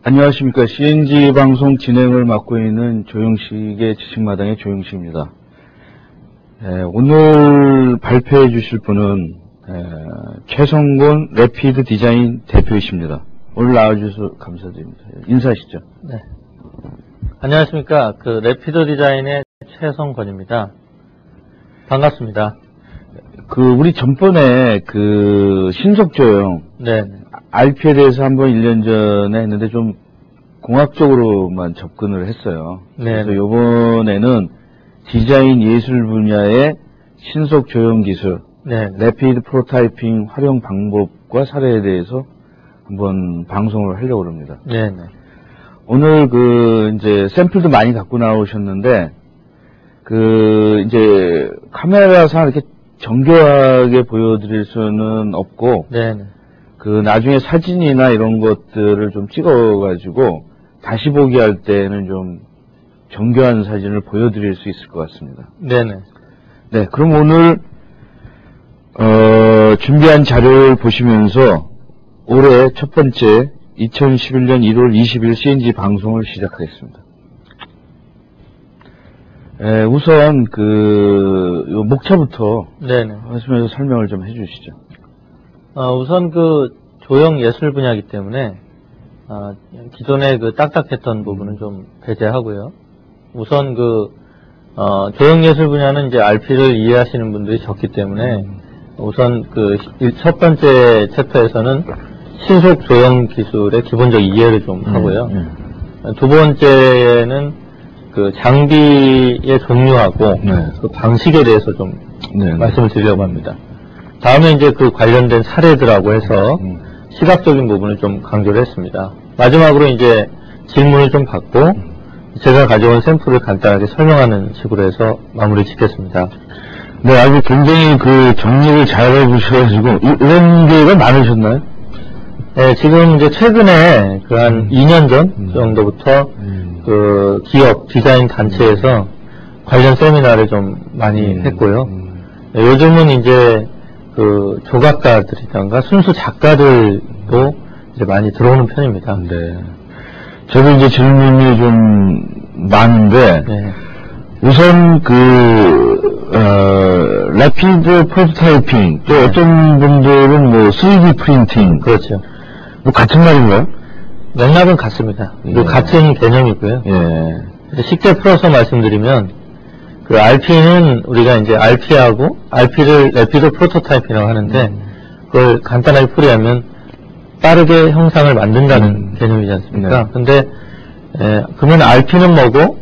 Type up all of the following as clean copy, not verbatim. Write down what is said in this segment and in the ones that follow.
안녕하십니까. CNG 방송 진행을 맡고 있는 조영식의 지식마당의 조영식입니다. 오늘 발표해 주실 분은 최성곤 래피드 디자인 대표이십니다. 오늘 나와주셔서 감사드립니다. 인사하시죠. 네. 안녕하십니까. 래피드 디자인의 최성곤입니다. 반갑습니다. 우리 전번에 신속조형. 네. RP에 대해서 한번 1년 전에 했는데 좀 공학적으로만 접근을 했어요. 네. 그래서 이번에는 디자인 예술 분야의 신속 조형 기술, 네. 래피드 프로타이핑 활용 방법과 사례에 대해서 한번 방송을 하려고 합니다. 네. 네. 오늘 이제 샘플도 많이 갖고 나오셨는데, 이제 카메라상 이렇게 정교하게 보여드릴 수는 없고, 네. 네. 나중에 사진이나 이런 것들을 좀 찍어가지고 다시 보기 할 때는 좀 정교한 사진을 보여드릴 수 있을 것 같습니다. 네네. 네, 그럼 오늘 준비한 자료를 보시면서 올해 첫 번째 2011년 1월 20일 CNG 방송을 시작하겠습니다. 우선 요 목차부터 네네. 하시면서 설명을 좀 해주시죠. 우선 조형 예술 분야이기 때문에, 기존에 딱딱했던 부분은 좀 배제하고요. 우선 조형 예술 분야는 이제 RP를 이해하시는 분들이 적기 때문에, 우선 첫 번째 챕터에서는 신속 조형 기술의 기본적 이해를 좀 하고요. 두 번째는 장비의 종류하고 방식에 대해서 좀 말씀을 드리려고 합니다. 다음에 이제 관련된 사례들하고 해서 시각적인 부분을 좀 강조를 했습니다. 마지막으로 이제 질문을 좀 받고 제가 가져온 샘플을 간단하게 설명하는 식으로 해서 마무리 짓겠습니다. 네, 아주 굉장히 정리를 잘 해주셔가지고 이런 게가 많으셨나요? 네, 지금 이제 최근에 한 2년 전 정도부터 기업 디자인 단체에서 관련 세미나를 좀 많이 했고요. 요즘은 이제 조각가들이던가 순수 작가들도 이제 많이 들어오는 편입니다. 네. 저도 이제 질문이 좀 많은데, 네. 우선 래피드 프로토타이핑, 또 어떤 분들은 3D 프린팅. 그렇죠. 같은 말인가요? 맥락은 같습니다. 예. 같은 개념이고요. 예. 쉽게 풀어서 말씀드리면, RP는 우리가 이제 RP하고, RP를 래피드 프로토타이핑이라고 하는데, 그걸 간단하게 풀이하면 빠르게 형상을 만든다는 개념이지 않습니까? 네. 근데, 그러면 RP는 뭐고,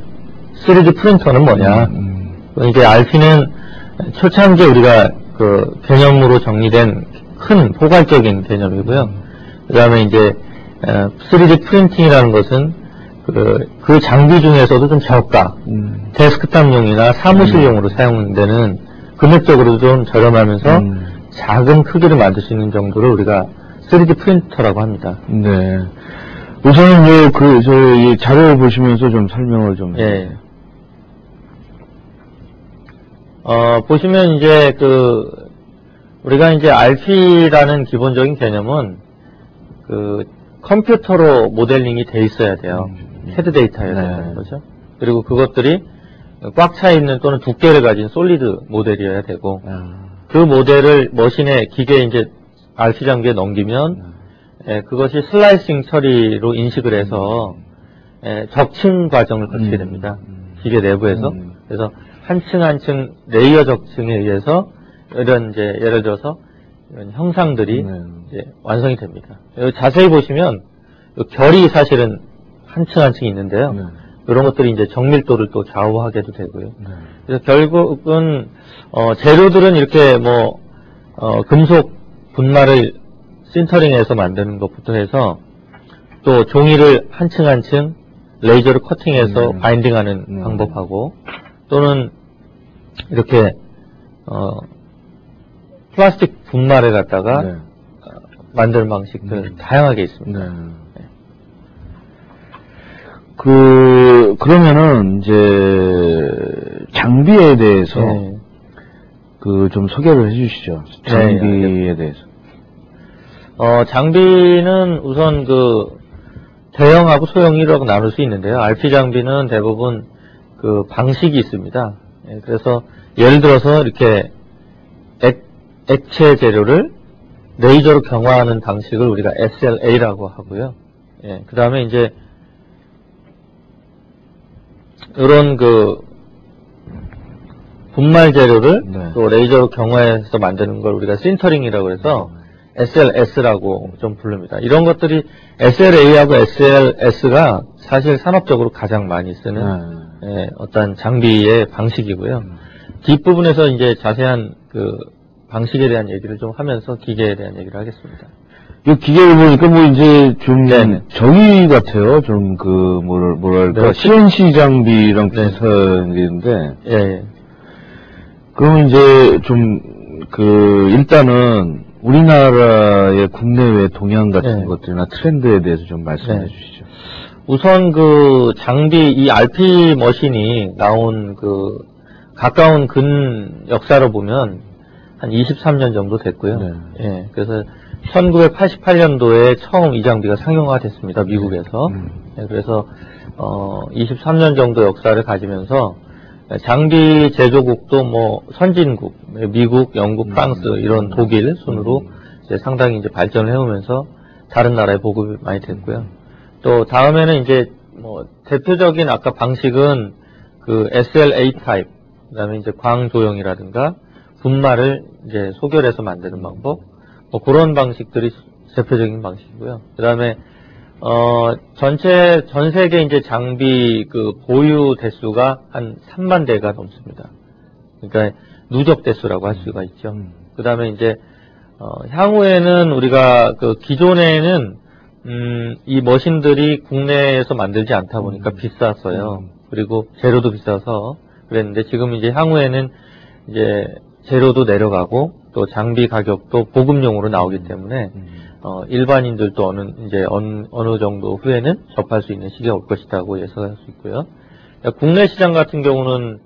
3D 프린터는 뭐냐? 이게 RP는 초창기에 우리가 개념으로 정리된 큰 포괄적인 개념이고요. 그 다음에 이제, 3D 프린팅이라는 것은 그 장비 중에서도 좀 저가, 데스크탑용이나 사무실용으로 사용되는 금액적으로도 좀 저렴하면서 작은 크기를 만들 수 있는 정도를 우리가 3D 프린터라고 합니다. 네. 우선은 이 자료를 보시면서 좀 설명을 좀. 예. 보시면 이제 우리가 이제 RP라는 기본적인 개념은 컴퓨터로 모델링이 돼 있어야 돼요. CAD 데이터여야 되는 거죠. 그리고 그것들이 꽉 차 있는 또는 두께를 가진 솔리드 모델이어야 되고, 그 모델을 머신에 기계에 이제 RP 장비에 넘기면, 그것이 슬라이싱 처리로 인식을 해서, 적층 과정을 거치게 됩니다. 기계 내부에서. 그래서 한 층 한 층 레이어 적층에 의해서 이런 이제 예를 들어서 이런 형상들이 이제 완성이 됩니다. 자세히 보시면 결이 사실은 한 층 한 층이 있는데요. 이런 것들이 이제 정밀도를 또 좌우하게도 되고요. 그래서 결국은 재료들은 이렇게 금속 분말을 신터링해서 만드는 것부터 해서 또 종이를 한 층 한 층 레이저로 커팅해서 바인딩하는 방법하고 또는 이렇게 플라스틱 분말을 갖다가 만드는 방식들 다양하게 있습니다. 그러면은 이제 장비에 대해서 좀 소개를 해주시죠. 장비에 대해서. 장비는 우선 대형하고 소형이라고 나눌 수 있는데요. RP 장비는 대부분 그 방식이 있습니다. 예, 그래서 예를 들어서 이렇게 액체 재료를 레이저로 경화하는 방식을 우리가 SLA라고 하고요. 예, 그 다음에 이제 이런 그 분말 재료를 네. 또 레이저로 경화해서 만드는 걸 우리가 신터링이라고 해서 SLS라고 좀 부릅니다. 이런 것들이 SLA하고 SLS가 사실 산업적으로 가장 많이 쓰는 예, 어떤 장비의 방식이고요. 뒷부분에서 이제 자세한 그 방식에 대한 얘기를 좀 하면서 기계에 대한 얘기를 하겠습니다. 이 기계를 보니까 뭐 이제 좀 네네. 저기 같아요. 좀 그 뭐랄까 네. CNC 장비랑 네. 비슷한 게인데. 예, 예. 그럼 이제 좀 그 일단은 우리나라의 국내외 동향 같은 네. 것들이나 트렌드에 대해서 좀 말씀해 네. 주시죠. 우선 그 장비, 이 RP 머신이 나온 그 가까운 근 역사로 보면 한 23년 정도 됐고요. 네. 예, 그래서 1988년도에 처음 이 장비가 상용화됐습니다. 미국에서. 예, 그래서 23년 정도 역사를 가지면서 장비 제조국도 뭐 선진국, 미국, 영국, 프랑스 이런 독일 순으로 이제 상당히 이제 발전을 해오면서 다른 나라에 보급이 많이 됐고요. 또 다음에는 이제 뭐 대표적인 아까 방식은 그 SLA 타입, 그다음에 이제 광조형이라든가 분말을 이제 소결해서 만드는 방법, 뭐 그런 방식들이 대표적인 방식이고요. 그다음에 전 세계 이제 장비 그 보유 대수가 한 3만 대가 넘습니다. 그러니까 누적 대수라고 할 수가 있죠. 그다음에 이제 향후에는 우리가 그 기존에는 이 머신들이 국내에서 만들지 않다 보니까 비쌌어요. 그리고 재료도 비싸서 그랬는데 지금 이제 향후에는 이제 재료도 내려가고 또 장비 가격도 보급용으로 나오기 때문에 일반인들도 어느 정도 후에는 접할 수 있는 시기가 올 것이라고 예상할 수 있고요. 국내 시장 같은 경우는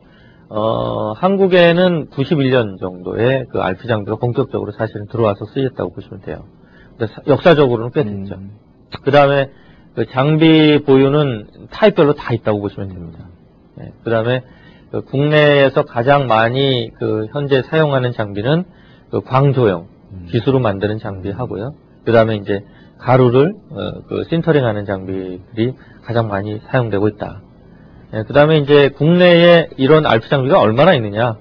한국에는 91년 정도에 그 RP 장비가 본격적으로 사실은 들어와서 쓰였다고 보시면 돼요. 역사적으로는 꽤 됐죠. 그 다음에 그 장비 보유는 타입별로 다 있다고 보시면 됩니다. 네, 그 다음에 그 국내에서 가장 많이 그 현재 사용하는 장비는 그 광조형 기술로 만드는 장비 하고요. 그 다음에 이제 가루를 그 신터링하는 장비들이 가장 많이 사용되고 있다. 그 다음에 이제 국내에 이런 RP 장비가 얼마나 있느냐?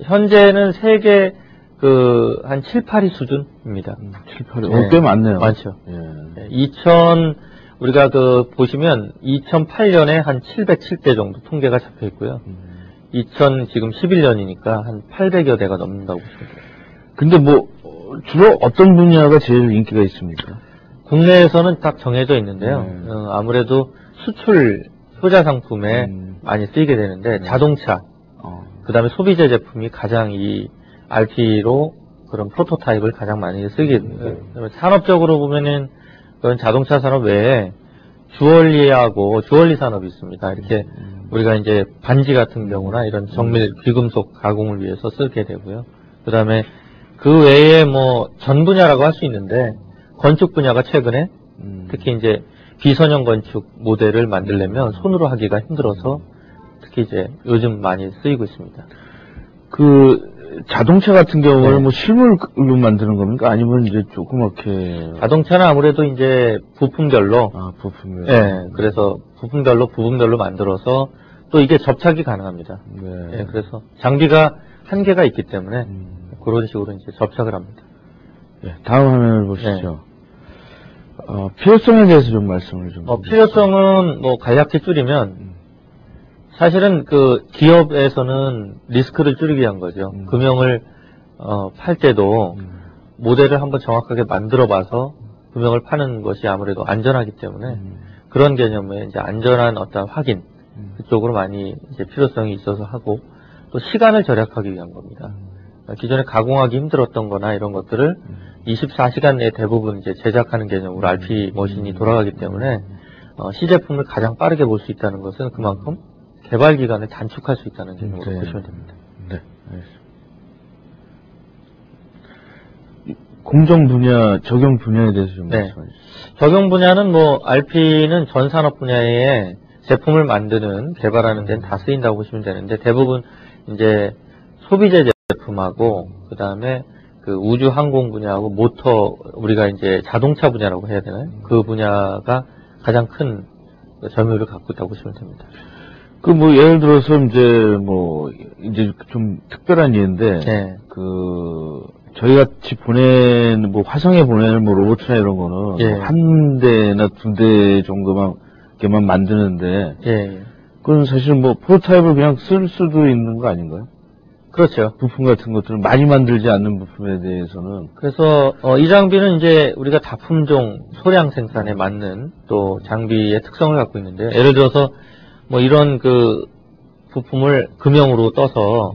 현재는 세계 그 한 7, 8위 수준입니다. 7, 8위. 꽤 많네요. 많죠. 예. 우리가 그 보시면 2008년에 한 707대 정도 통계가 잡혀 있고요. 지금 11년이니까 한 800여 대가 넘는다고 보시면 돼요. 근데 뭐 주로 어떤 분야가 제일 인기가 있습니까? 국내에서는 딱 정해져 있는데요. 아무래도 수출 효자 상품에 많이 쓰이게 되는데 자동차, 그 다음에 소비재 제품이 가장 이 RP로 그런 프로토타입을 가장 많이 쓰게 됩니다. 산업적으로 보면은 그런 자동차 산업 외에 주얼리 산업이 있습니다. 이렇게 우리가 이제 반지 같은 경우나 이런 정밀 귀금속 가공을 위해서 쓰게 되고요. 그 다음에 그 외에 뭐 전 분야라고 할 수 있는데 건축 분야가 최근에 특히 이제 비선형 건축 모델을 만들려면 손으로 하기가 힘들어서 특히 이제 요즘 많이 쓰이고 있습니다. 그 자동차 같은 경우는 뭐 실물로 만드는 겁니까? 아니면 이제 조그맣게 자동차는 아무래도 이제 부품별로 부품별. 네, 그래서 부분별로 만들어서 또 이게 접착이 가능합니다. 네, 그래서 장비가 한계가 있기 때문에 그런 식으로 이제 접착을 합니다. 네, 다음 화면을 보시죠. 필요성에 대해서 좀 말씀을 좀. 필요성은 뭐 간략히 줄이면 사실은 그 기업에서는 리스크를 줄이기 위한 거죠. 금형을 팔 때도 모델을 한번 정확하게 만들어 봐서 금형을 파는 것이 아무래도 안전하기 때문에 그런 개념의 이제 안전한 어떤 확인 그쪽으로 많이 이제 필요성이 있어서 하고 또 시간을 절약하기 위한 겁니다. 기존에 가공하기 힘들었던 거나 이런 것들을 24시간 내에 대부분 이제 제작하는 개념으로 RP 머신이 돌아가기 때문에 시제품을 가장 빠르게 볼 수 있다는 것은 그만큼 개발 기간을 단축할 수 있다는 개념으로 보시면 됩니다. 네, 알겠습니다. 공정 분야, 적용 분야에 대해서 좀 말씀해 주시죠. 적용 분야는 뭐 RP는 전 산업 분야에 제품을 만드는 개발하는 데는 다 쓰인다고 보시면 되는데 대부분 이제 소비재 제품하고 그 다음에 그 우주 항공 분야하고 모터 우리가 이제 자동차 분야라고 해야 되나요? 그 분야가 가장 큰 점유율을 갖고 있다고 보시면 됩니다. 그 뭐 예를 들어서 이제 좀 특별한 예인데 네. 그 저희 같이 보내는 뭐 화성에 보내는 뭐 로봇이나 이런 거는 예. 한 대나 두 대 정도만 이렇게만 만드는데 예. 그건 사실 뭐 프로타입을 그냥 쓸 수도 있는 거 아닌가요? 그렇죠. 부품 같은 것들은 많이 만들지 않는 부품에 대해서는 그래서 이 장비는 이제 우리가 다품종 소량 생산에 맞는 또 장비의 특성을 갖고 있는데요. 예를 들어서 뭐 이런 그 부품을 금형으로 떠서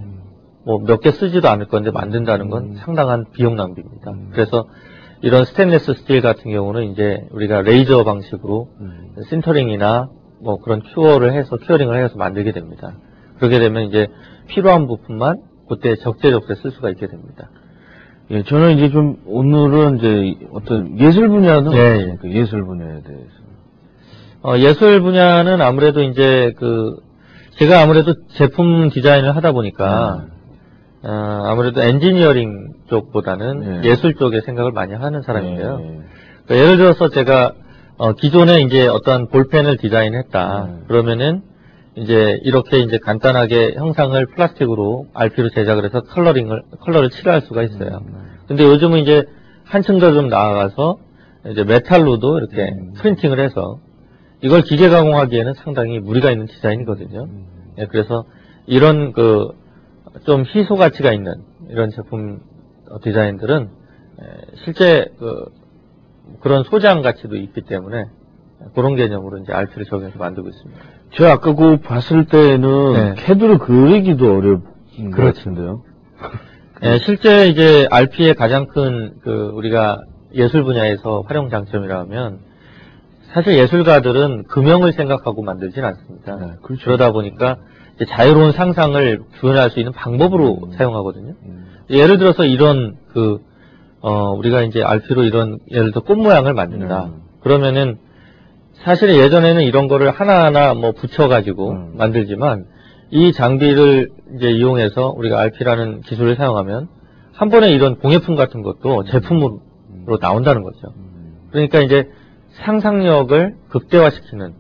뭐 몇 개 쓰지도 않을 건데 만든다는 건 상당한 비용 낭비입니다. 그래서 이런 스테인리스 스틸 같은 경우는 이제 우리가 레이저 방식으로 신터링이나 뭐 그런 큐어링을 해서 만들게 됩니다. 그렇게 되면 이제 필요한 부품만 그때 적재적소에 쓸 수가 있게 됩니다. 예, 저는 이제 좀 오늘은 이제 어떤 예술 분야는 예. 그 예술 분야에 대해서 예술 분야는 아무래도 이제 제가 아무래도 제품 디자인을 하다 보니까 아무래도 엔지니어링 쪽보다는 예술 쪽에 생각을 많이 하는 사람인데요. 그러니까 예를 들어서 제가 기존에 이제 어떤 볼펜을 디자인했다. 그러면은 이제 이렇게 이제 간단하게 형상을 플라스틱으로 RP로 제작을 해서 컬러를 칠할 수가 있어요. 근데 요즘은 이제 한층 더 좀 나아가서 이제 메탈로도 이렇게 프린팅을 해서 이걸 기계 가공하기에는 상당히 무리가 있는 디자인이거든요. 예, 그래서 이런 좀 희소 가치가 있는 이런 제품 디자인들은 실제 그런 소장 가치도 있기 때문에 그런 개념으로 이제 RP를 적용해서 만들고 있습니다. 저 아까 봤을 때는 캐드로 그리기도 어려운 것 같은데요. 네, 실제 이제 RP의 가장 큰 우리가 예술 분야에서 활용 장점이라면 사실 예술가들은 금형을 생각하고 만들진 않습니다. 네, 그렇죠. 그러다 보니까 이제 자유로운 상상을 구현할 수 있는 방법으로 사용하거든요. 예를 들어서 이런 우리가 이제 RP로 이런 예를 들어 꽃 모양을 만든다. 그러면은 사실 예전에는 이런 거를 하나하나 뭐 붙여가지고 만들지만 이 장비를 이제 이용해서 우리가 RP라는 기술을 사용하면 한 번에 이런 공예품 같은 것도 제품으로 나온다는 거죠. 그러니까 이제 상상력을 극대화시키는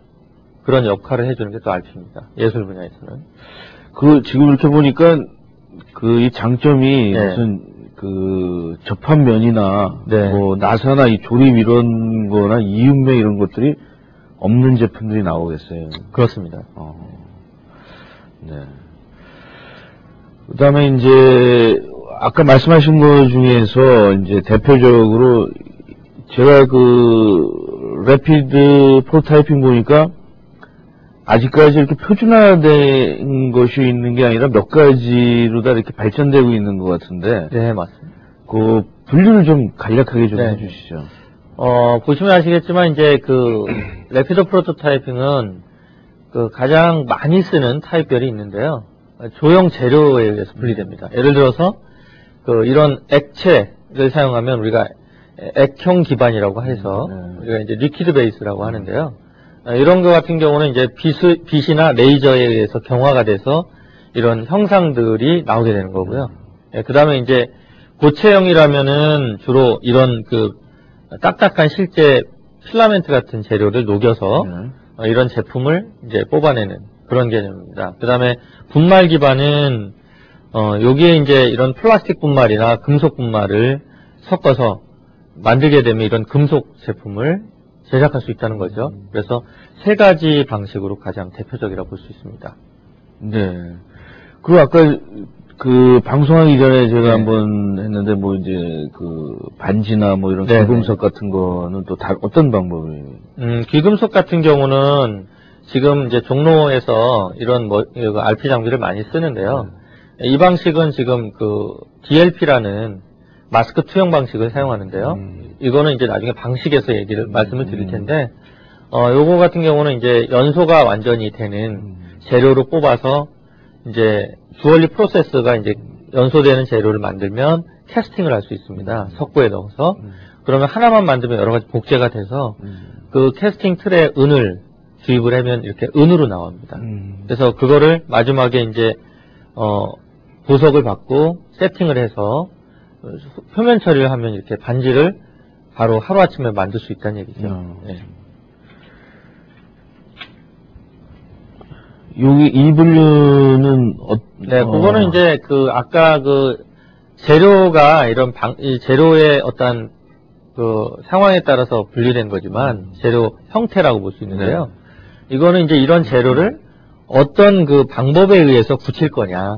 그런 역할을 해주는 게 또 RP입니다. 예술 분야에서는. 지금 이렇게 보니까 이 장점이 무슨 접합면이나 뭐 나사나 이 조립 이런 거나 이음매 이런 것들이 없는 제품들이 나오겠어요. 그렇습니다. 네. 그 다음에 이제, 아까 말씀하신 것 중에서 이제 대표적으로 제가 래피드 프로타이핑 보니까 아직까지 이렇게 표준화된 것이 있는 게 아니라 몇 가지로 다 이렇게 발전되고 있는 것 같은데. 네, 맞습니다. 분류를 좀 간략하게 좀 해주시죠. 보시면 아시겠지만 이제 래피드 프로토타이핑은 가장 많이 쓰는 타입별이 있는데요. 조형 재료에 의해서 분리됩니다. 예를 들어서 이런 액체를 사용하면 우리가 액형 기반이라고 해서 우리가 이제 리퀴드 베이스라고 하는데요. 이런 것 같은 경우는 이제 빛이나 레이저에 의해서 경화가 돼서 이런 형상들이 나오게 되는 거고요. 그 다음에 이제 고체형이라면은 주로 이런 딱딱한 실제 필라멘트 같은 재료를 녹여서 이런 제품을 이제 뽑아내는 그런 개념입니다. 그 다음에 분말 기반은 여기에 이제 이런 플라스틱 분말이나 금속 분말을 섞어서 만들게 되면 이런 금속 제품을 제작할 수 있다는 거죠. 그래서 세 가지 방식으로 가장 대표적이라고 볼 수 있습니다. 네. 그리고 아까 방송하기 전에 제가 한번 했는데, 뭐, 이제, 반지나 뭐 이런 귀금속 같은 거는 또 어떤 방법이? 귀금속 같은 경우는 지금 이제 종로에서 이런 RP 장비를 많이 쓰는데요. 이 방식은 지금 DLP라는 마스크 투영 방식을 사용하는데요. 이거는 이제 나중에 방식에서 말씀을 드릴 텐데, 요거 같은 경우는 이제 연소가 완전히 되는 재료로 뽑아서 이제 주얼리 프로세스가 이제 연소되는 재료를 만들면 캐스팅을 할 수 있습니다. 석고에 넣어서. 그러면 하나만 만들면 여러 가지 복제가 돼서 그 캐스팅 틀에 은을 주입을 하면 이렇게 은으로 나옵니다. 그래서 그거를 마지막에 이제 보석을 받고 세팅을 해서 표면 처리를 하면 이렇게 반지를 바로 하루아침에 만들 수 있다는 얘기죠. 네. 여기 이 분류는 네, 그거는 이제 그 아까 그 재료가 이 재료의 어떤 그 상황에 따라서 분리된 거지만 재료 형태라고 볼 수 있는데요. 이거는 이제 이런 재료를 어떤 그 방법에 의해서 굳힐 거냐,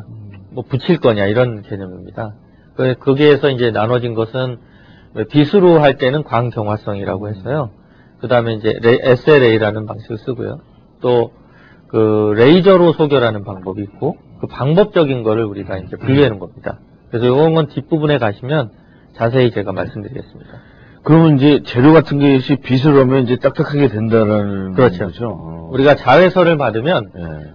뭐 붙일 거냐 이런 개념입니다. 거기에서 이제 나눠진 것은 빗으로 할 때는 광경화성이라고 해서요. 그 다음에 이제 SLA라는 방식을 쓰고요. 또 그 레이저로 소결하는 방법이 있고 그 방법적인 거를 우리가 이제 분류해 놓은 겁니다. 그래서 이런 건 뒷부분에 가시면 자세히 제가 말씀드리겠습니다. 그러면 이제 재료 같은 것이 빗을 하면 이제 딱딱하게 된다라는 그렇죠. 거죠. 우리가 자외선을 받으면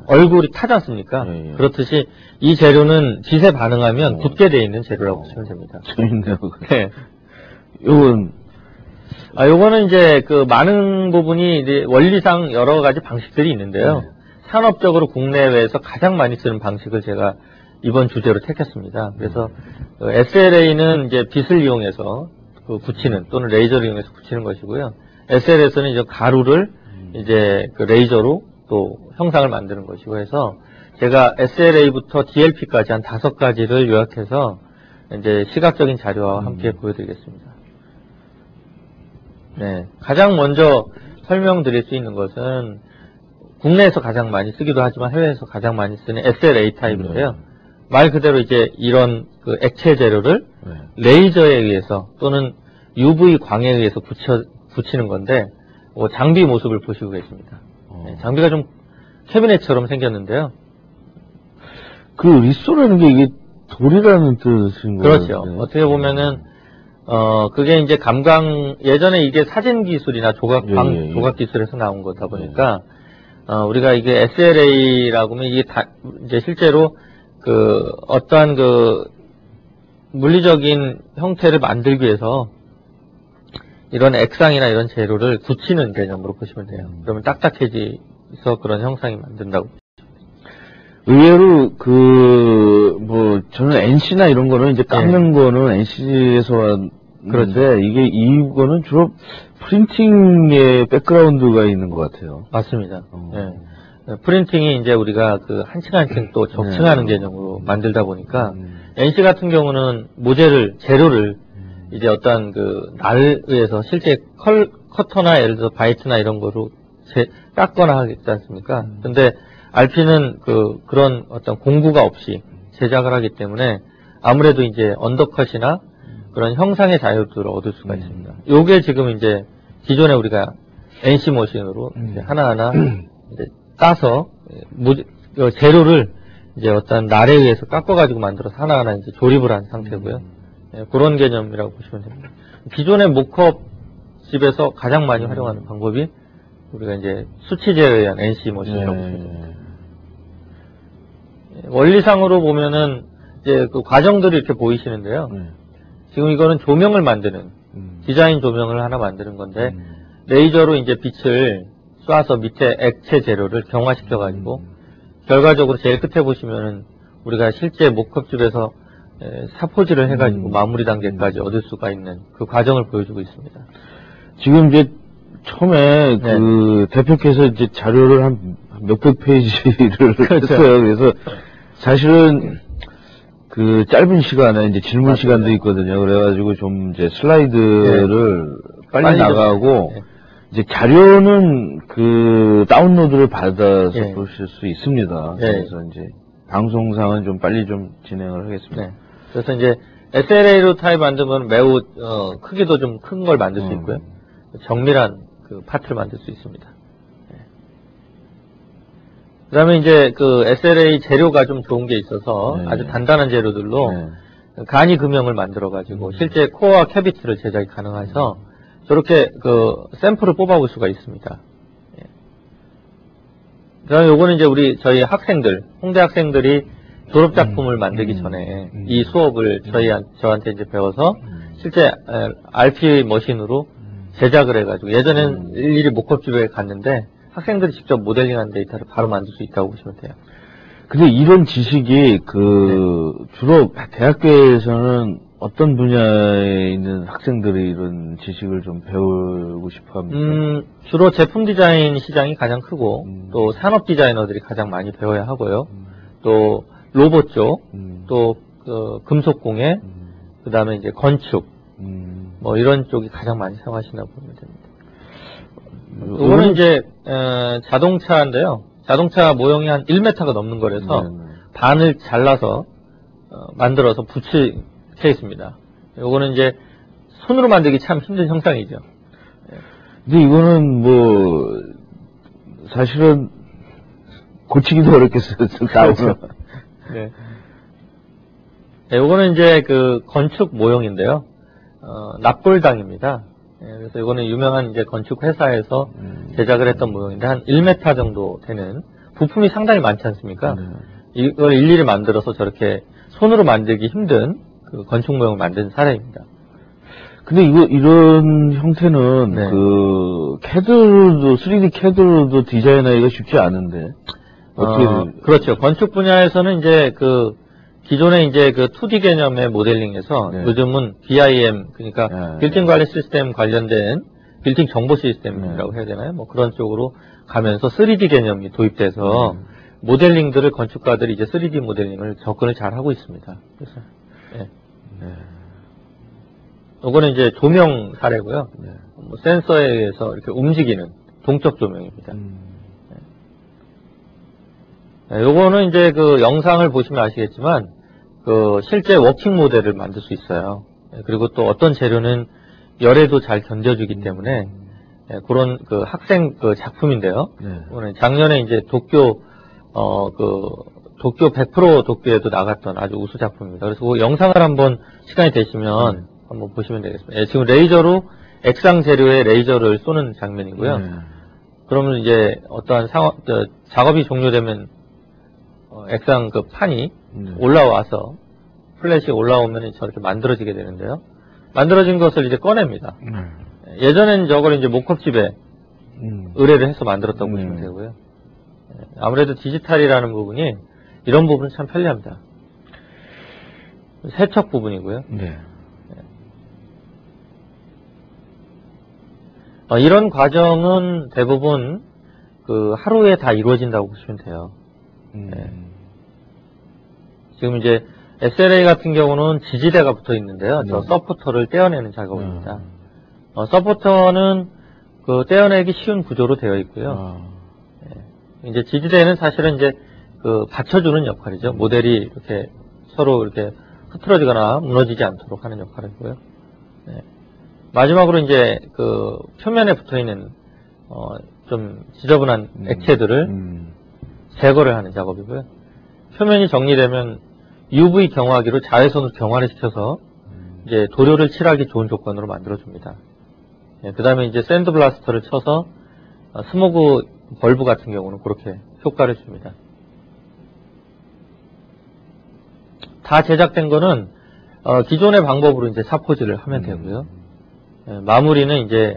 얼굴이 타지 않습니까? 그렇듯이 이 재료는 빛에 반응하면 굳게 되어 있는 재료라고 보시면 됩니다. 재밌네요. 네. 요건 요거는 이제 그 많은 부분이 이제 원리상 여러 가지 방식들이 있는데요. 산업적으로 국내외에서 가장 많이 쓰는 방식을 제가 이번 주제로 택했습니다. 그래서 SLA는 이제 빛을 이용해서 그 붙이는 또는 레이저를 이용해서 붙이는 것이고요. SLS는 이제 가루를 이제 그 레이저로 또 형상을 만드는 것이고 해서 제가 SLA부터 DLP까지 한 5가지를 요약해서 이제 시각적인 자료와 함께 보여드리겠습니다. 네, 가장 먼저 설명드릴 수 있는 것은 국내에서 가장 많이 쓰기도 하지만 해외에서 가장 많이 쓰는 SLA 타입인데요. 말 그대로 이제 이런 그 액체 재료를 레이저에 의해서 또는 UV 광에 의해서 붙이는 건데 장비 모습을 보시고 계십니다. 네, 장비가 좀 캐비넷처럼 생겼는데요. 그 리소라는 게 이게 돌이라는 뜻인 거예요. 그렇죠. 어떻게 보면은 그게 이제 예전에 이게 사진 기술이나 조각 기술에서 나온 거다 보니까 우리가 이게 SLA라고 하면 이게 이제 실제로 그 어떠한 그 물리적인 형태를 만들기 위해서 이런 액상이나 이런 재료를 굳히는 개념으로 보시면 돼요. 그러면 딱딱해져서 그런 형상이 만든다고. 의외로 저는 NC나 이런 거는 이제 깎는 거는 NC에서 왔는데 이거는 주로 프린팅의 백그라운드가 있는 것 같아요. 맞습니다. 네. 프린팅이 이제 우리가 그 한 층 한 층 또 적층하는 개념으로 만들다 보니까 NC 같은 경우는 재료를 이제 어떤 그 날에 의해서 실제 커터나 예를 들어 바이트나 이런 거로 깎거나 하지 않습니까? 근데 RP는 그런 어떤 공구가 없이 제작을 하기 때문에 아무래도 이제 언더컷이나 그런 형상의 자유도를 얻을 수가 있습니다. 요게 지금 이제 기존에 우리가 NC 머신으로 이제 하나하나 이제 따서 재료를 이제 어떤 날에 의해서 깎아가지고 만들어서 하나하나 이제 조립을 한 상태고요. 네, 그런 개념이라고 보시면 됩니다. 기존의 모컵집에서 가장 많이 활용하는 방법이 우리가 이제 수치제에 의한 NC 머신이라고 보시면 됩니다. 원리상으로 보면은 이제 그 과정들이 이렇게 보이시는데요. 지금 이거는 조명을 만드는 디자인 조명을 하나 만드는 건데 레이저로 이제 빛을 쏴서 밑에 액체 재료를 경화시켜 가지고 결과적으로 제일 끝에 보시면은 우리가 실제 목컵집에서 사포질을 해가지고 마무리 단계까지 얻을 수가 있는 그 과정을 보여주고 있습니다. 지금 이제 처음에 그 대표께서 이제 자료를 한 몇백 페이지를 했어요. 그래서 사실은 그 짧은 시간에 이제 질문 시간도 있거든요. 그래가지고 좀 이제 슬라이드를 빨리 나가고 이제 자료는 그 다운로드를 받아서 보실 수 있습니다. 그래서 이제 방송상은 좀 빨리 좀 진행을 하겠습니다. 그래서 이제 SLA로 타입 만들면 매우 크기도 좀 큰 걸 만들 수 있고요. 정밀한 그 파트를 만들 수 있습니다. 그 다음에 이제 그 SLA 재료가 좀 좋은 게 있어서 아주 단단한 재료들로 간이 금형을 만들어가지고 실제 코어와 캐비티를 제작이 가능해서 저렇게 그 샘플을 뽑아볼 수가 있습니다. 그 다음에 요거는 이제 저희 학생들, 홍대 학생들이 졸업 작품을 만들기 전에 이 수업을 저한테 이제 배워서 실제 RP 머신으로 제작을 해가지고 예전엔 일일이 목격집에 갔는데 학생들이 직접 모델링한 데이터를 바로 만들 수 있다고 보시면 돼요. 근데 이런 지식이 주로 대학교에서는 어떤 분야에 있는 학생들이 이런 지식을 좀 배우고 싶어 합니까? 주로 제품 디자인 시장이 가장 크고, 또 산업 디자이너들이 가장 많이 배워야 하고요. 또 로봇 쪽, 또 금속공예, 그 다음에 이제 건축, 뭐 이런 쪽이 가장 많이 사용하신다고 보면 됩니다. 이거는 이제 자동차인데요. 자동차 모형이 한 1m가 넘는 거라서 반을 잘라서 만들어서 붙여 있습니다. 요거는 이제 손으로 만들기 참 힘든 형상이죠. 근데 이거는 뭐 사실은 고치기도 어렵겠어요. 그렇죠. 네. 네, 요거는 이제 그 건축 모형인데요. 납골당입니다. 그래서 이거는 유명한 이제 건축 회사에서 제작을 했던 모형인데 한 1m 정도 되는 부품이 상당히 많지 않습니까? 이걸 일일이 만들어서 저렇게 손으로 만들기 힘든 그 건축 모형을 만든 사례입니다. 근데 이런 형태는 네. CAD로도 3D CAD로도 디자인하기가 쉽지 않은데 어떻게 그렇죠. 건축 분야에서는 이제 기존에 이제 2D 개념의 모델링에서 네. 요즘은 BIM, 그러니까 빌딩 관리 시스템 관련된 빌딩 정보 시스템이라고 해야 되나요? 뭐 그런 쪽으로 가면서 3D 개념이 도입돼서 모델링들을 건축가들이 이제 3D 모델링을 접근을 잘 하고 있습니다. 그래서 이거는 이제 조명 사례고요. 뭐 센서에 의해서 이렇게 움직이는 동적 조명입니다. 요거는 이제 영상을 보시면 아시겠지만, 실제 워킹 모델을 만들 수 있어요. 그리고 또 어떤 재료는 열에도 잘 견뎌주기 때문에, 그런 학생 작품인데요. 이거는 작년에 이제 도쿄 100% 도쿄에도 나갔던 아주 우수 작품입니다. 그래서 그 영상을 한번 시간이 되시면 한번 보시면 되겠습니다. 지금 레이저로 액상 재료에 레이저를 쏘는 장면이고요. 그러면 이제 어떠한 작업이 종료되면 액상 판이 올라와서 플랫이 올라오면 저렇게 만들어지게 되는데요. 만들어진 것을 이제 꺼냅니다. 예전엔 저걸 이제 목컵집에 의뢰를 해서 만들었다고 보시면 되고요. 아무래도 디지털이라는 부분이 이런 부분은 참 편리합니다. 세척 부분이고요. 이런 과정은 대부분 하루에 다 이루어진다고 보시면 돼요. 지금 이제 SLA 같은 경우는 지지대가 붙어 있는데요. 저 서포터를 떼어내는 작업입니다. 서포터는 떼어내기 쉬운 구조로 되어 있고요. 이제 지지대는 사실은 이제 받쳐주는 역할이죠. 모델이 이렇게 서로 이렇게 흐트러지거나 무너지지 않도록 하는 역할이고요. 마지막으로 이제 표면에 붙어 있는 좀 지저분한 액체들을 제거를 하는 작업이고요. 표면이 정리되면 UV 경화기로 자외선으로 경화를 시켜서 이제 도료를 칠하기 좋은 조건으로 만들어줍니다. 그 다음에 이제 샌드 블라스터를 쳐서 스모그 벌브 같은 경우는 그렇게 효과를 줍니다. 다 제작된 거는 기존의 방법으로 이제 사포질을 하면 되고요. 마무리는 이제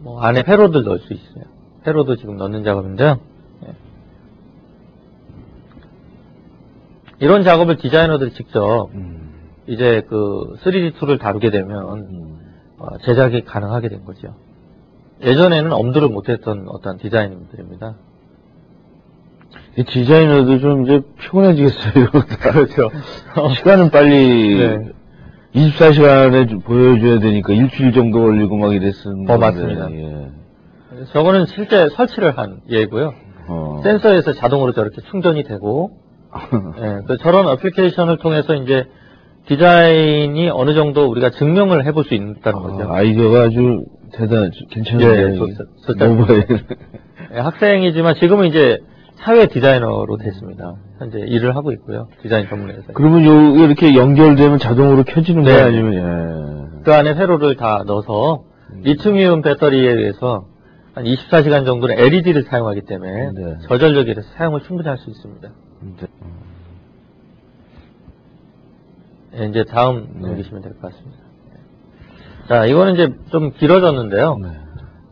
뭐 안에 회로들 넣을 수 있어요. 회로도 지금 넣는 작업인데요. 이런 작업을 디자이너들이 직접 이제 3D 툴을 다루게 되면 제작이 가능하게 된 거죠. 예전에는 엄두를 못했던 어떤 디자이너들입니다. 이 디자이너도 좀 이제 피곤해지겠어요. 그렇죠. 시간은 빨리 24시간에 보여줘야 되니까 일주일 정도 걸리고 막 이랬었는데. 맞습니다. 저거는 실제 설치를 한 예고요. 센서에서 자동으로 저렇게 충전이 되고, 저런 어플리케이션을 통해서 이제 디자인이 어느 정도 우리가 증명을 해볼 수 있다는 거죠. 아이디어가 아주 괜찮은데. 학생이지만 지금은 이제 사회 디자이너로 됐습니다. 현재 일을 하고 있고요. 디자인 전문에서. 그러면 이렇게 연결되면 자동으로 켜지는 거예요? 아니면, 그 안에 회로를 다 넣어서 리튬이온 배터리에 의해서 한 24시간 정도는 LED를 사용하기 때문에 네. 저전력이라서 사용을 충분히 할 수 있습니다. 네. 네, 이제 다음 넘기시면 될 것 같습니다. 자, 이거는 이제 좀 길어졌는데요. 네.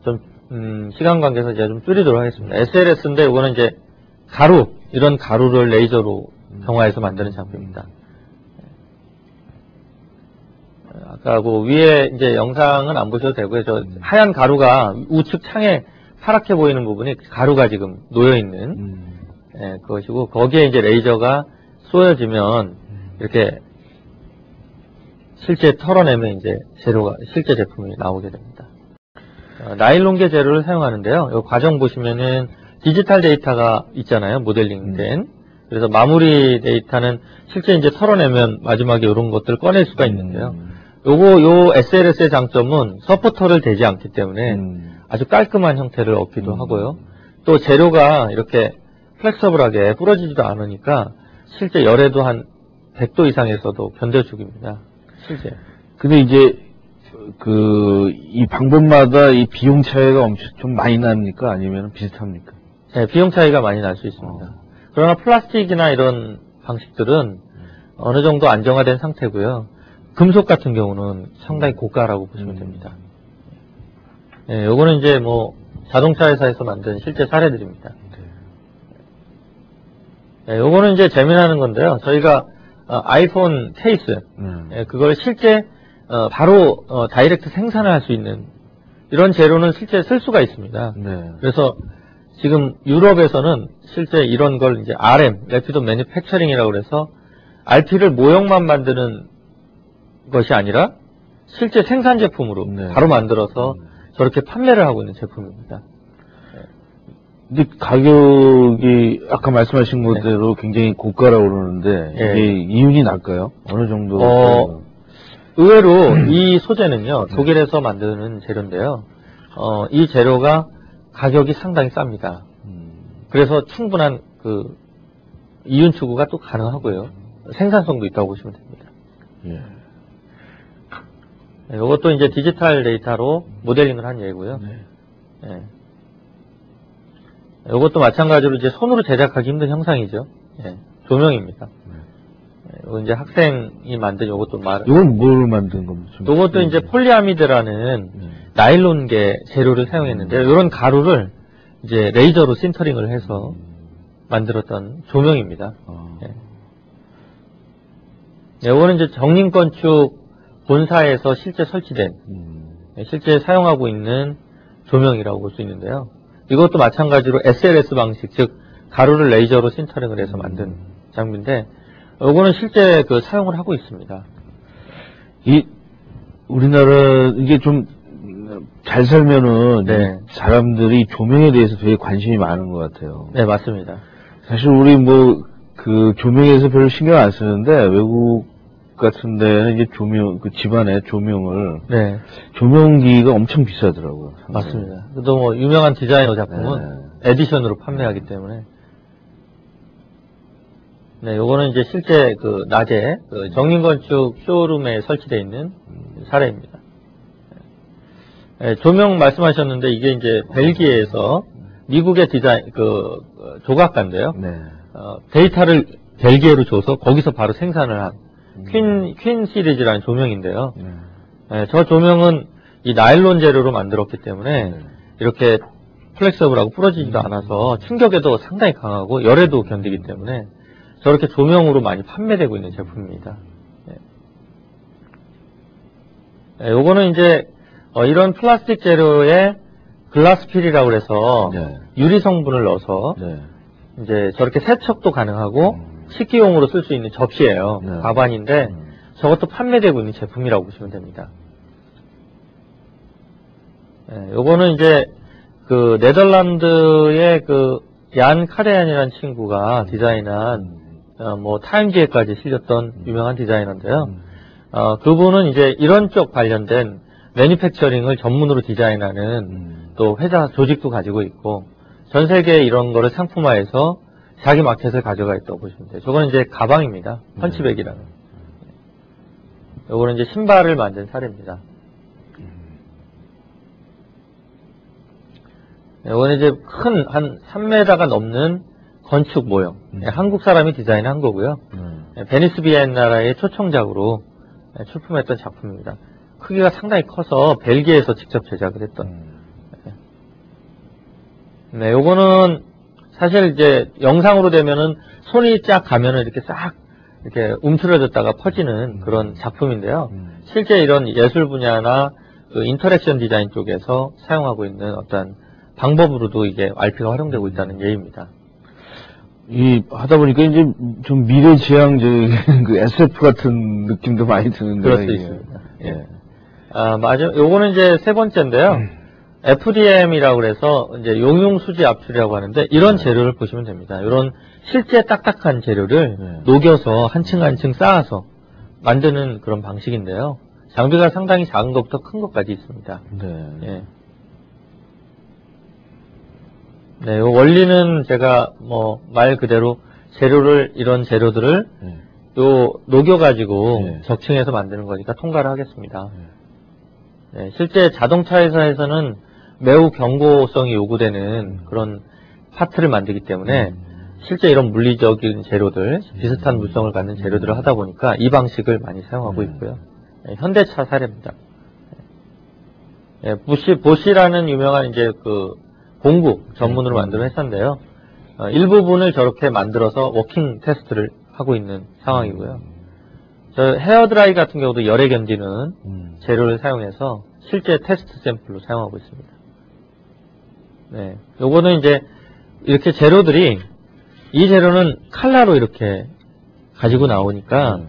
좀 시간 관계에서 제가 좀 줄이도록 하겠습니다. SLS인데 이거는 이제 이런 가루를 레이저로 경화해서 만드는 장비입니다. 아까 그 위에 이제 영상은 안 보셔도 되고요. 저 하얀 가루가 우측 창에 파랗게 보이는 부분이 가루가 지금 놓여 있는 그것이고, 거기에 이제 레이저가 쏘여지면 이렇게 실제 털어내면 이제 실제 제품이 나오게 됩니다. 나일론계 재료를 사용하는데요. 이 과정 보시면은 디지털 데이터가 있잖아요. 모델링된. 그래서 마무리 데이터는 실제 이제 털어내면 마지막에 이런 것들을 꺼낼 수가 있는데요. 요 SLS의 장점은 서포터를 대지 않기 때문에 아주 깔끔한 형태를 얻기도 하고요. 또 재료가 이렇게 플렉서블하게 부러지지도 않으니까 실제 열에도 한 100도 이상에서도 견뎌주기입니다. 실제. 근데 이제 이 방법마다 이 비용 차이가 엄청 좀 많이 납니까? 아니면 비슷합니까? 네, 비용 차이가 많이 날 수 있습니다. 그러나 플라스틱이나 이런 방식들은 어느 정도 안정화된 상태고요. 금속 같은 경우는 상당히 고가라고 보시면 됩니다. 네, 요거는 이제 뭐 자동차 회사에서 만든 실제 사례들입니다. 네, 요거는 이제 재미나는 건데요. 저희가 아이폰 케이스, 그걸 실제 바로 다이렉트 생산을 할 수 있는 이런 재료는 실제 쓸 수가 있습니다. 네. 그래서 지금 유럽에서는 실제 이런 걸 이제 RM, Rapid Manufacturing이라고 그래서 RP를 모형만 만드는 것이 아니라 실제 생산 제품으로 바로 만들어서 저렇게 판매를 하고 있는 제품입니다. 근데 가격이 아까 말씀하신 것대로 굉장히 고가라고 그러는데 이게 이윤이 날까요? 어느 정도? 의외로 이 소재는요, 독일에서 만드는 재료인데요. 이 재료가 가격이 상당히 쌉니다. 그래서 충분한 이윤 추구가 또 가능하고요. 생산성도 있다고 보시면 됩니다. 이것도 이제 디지털 데이터로 모델링을 한 예고요. 이것도 마찬가지로 이제 손으로 제작하기 힘든 형상이죠. 조명입니다. 이거 이제 학생이 만든 이것도 이건 뭘 만든 겁니까? 이것도 이제 폴리아미드라는 나일론계 재료를 사용했는데요. 이런 가루를 이제 레이저로 신터링을 해서 만들었던 조명입니다. 이거는 이제 정림건축 본사에서 실제 설치된, 실제 사용하고 있는 조명이라고 볼 수 있는데요. 이것도 마찬가지로 SLS 방식, 즉 가루를 레이저로 신터링을 해서 만든 장비인데, 요거는 실제 사용을 하고 있습니다. 우리나라 이게 좀 잘 살면은 사람들이 조명에 대해서 되게 관심이 많은 것 같아요. 네, 맞습니다. 사실 우리 조명에서 별로 신경 안 쓰는데 외국 같은 데는 이제 집안에 조명을 조명기가 엄청 비싸더라고요. 맞습니다. 또 뭐 유명한 디자이너 작품은 에디션으로 판매하기 때문에 요거는 이제 실제 낮에 정림건축 쇼룸에 설치되어 있는 사례입니다. 조명 말씀하셨는데 이게 이제 벨기에에서 미국의 조각가인데요. 데이터를 벨기에로 줘서 거기서 바로 생산을 한 퀸 시리즈라는 조명인데요. 저 조명은 이 나일론 재료로 만들었기 때문에 이렇게 플렉서블하고 부러지지도 않아서 충격에도 상당히 강하고 열에도 견디기 때문에 저렇게 조명으로 많이 판매되고 있는 제품입니다. 요거는 이제 이런 플라스틱 재료에 글라스필이라고 해서 유리 성분을 넣어서 이제 저렇게 세척도 가능하고 식기용으로 쓸 수 있는 접시예요. 가반인데 저것도 판매되고 있는 제품이라고 보시면 됩니다. 요거는 이제 네덜란드의 얀 카레안이라는 친구가 디자인한 타임지에까지 실렸던 유명한 디자이너인데요. 그분은 이제 이런 쪽 관련된 매니팩처링을 전문으로 디자인하는 또 회사 조직도 가지고 있고 전 세계에 이런 거를 상품화해서 자기 마켓을 가져가 있다고 보시면 돼요. 저거는 이제 가방입니다. 펀치백이라는. 요거는 이제 신발을 만든 사례입니다. 이거는 이제 큰, 한 3m가 넘는 건축 모형. 한국 사람이 디자인한 거고요. 베니스 비엔나라의 초청작으로 출품했던 작품입니다. 크기가 상당히 커서 벨기에에서 직접 제작을 했던. 네, 요거는 사실 이제 영상으로 되면은 손이 쫙 가면은 이렇게 싹 이렇게 움츠러졌다가 퍼지는 그런 작품인데요. 실제 이런 예술 분야나 그 인터랙션 디자인 쪽에서 사용하고 있는 어떤 방법으로도 이게 RP가 활용되고 있다는 예입니다. 하다 보니까 이제 좀 미래지향적인 그 SF 같은 느낌도 많이 드는데. 그럴 수 있습니다. 예. 맞아. 요거는 이제 세 번째인데요. FDM이라고 그래서 이제 용융수지 압출이라고 하는데 이런 재료를 보시면 됩니다. 이런 실제 딱딱한 재료를 녹여서 한 층 한 층 쌓아서 만드는 그런 방식인데요. 장비가 상당히 작은 것부터 큰 것까지 있습니다. 네. 예. 네, 요 원리는 제가 말 그대로 이런 재료들을 녹여가지고 적층해서 만드는 거니까 통과를 하겠습니다. 네, 실제 자동차 회사에서는 매우 경고성이 요구되는 그런 파트를 만들기 때문에 실제 이런 물리적인 재료들, 비슷한 물성을 갖는 재료들을 하다 보니까 이 방식을 많이 사용하고 있고요. 네, 현대차 사례입니다. 네, 보시라는 유명한 이제 그 공구 전문으로 만든 회사인데요. 일부분을 저렇게 만들어서 워킹 테스트를 하고 있는 상황이고요. 저 헤어드라이 같은 경우도 열에 견디는 재료를 사용해서 실제 테스트 샘플로 사용하고 있습니다. 네, 요거는 이제 이렇게 재료들이 이 재료는 칼라로 이렇게 가지고 나오니까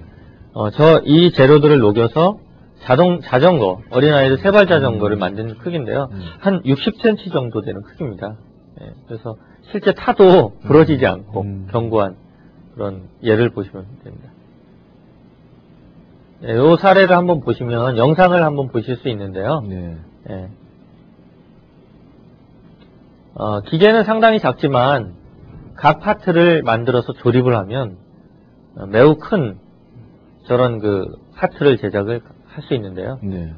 이 재료들을 녹여서 자전거, 어린아이들 세발 자전거를 만드는 크기인데요. 한 60cm 정도 되는 크기입니다. 네, 그래서 실제 타도 부러지지 않고 견고한 그런 예를 보시면 됩니다. 네, 이 사례를 한번 보시면 영상을 한번 보실 수 있는데요. 네. 네. 기계는 상당히 작지만 각 파트를 만들어서 조립을 하면 매우 큰 저런 그 파트를 제작을 할 수 있는데요. 네.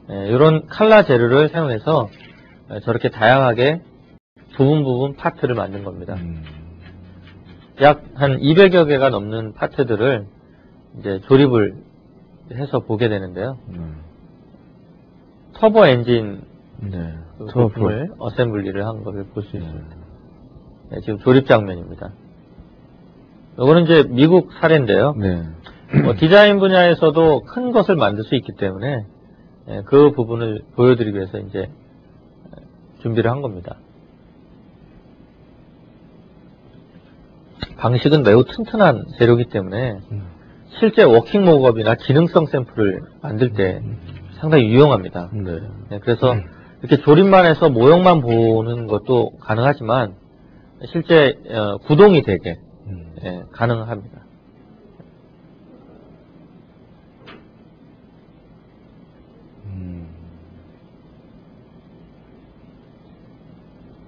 네, 이런 칼라 재료를 사용해서 저렇게 다양하게 부분 파트를 만든 겁니다. 약 한 200여 개가 넘는 파트들을 이제 조립을 해서 보게 되는데요. 터보 엔진 그 부품을 어셈블리를 한 것을 볼 수 있습니다. 네, 지금 조립 장면입니다. 이거는 이제 미국 사례인데요. 네. 디자인 분야에서도 큰 것을 만들 수 있기 때문에 그 부분을 보여드리기 위해서 이제 준비를 한 겁니다. 방식은 매우 튼튼한 재료이기 때문에 실제 워킹 목업이나 기능성 샘플을 만들 때 상당히 유용합니다. 네, 그래서 이렇게 조립만 해서 모형만 보는 것도 가능하지만 실제 구동이 되게 가능합니다.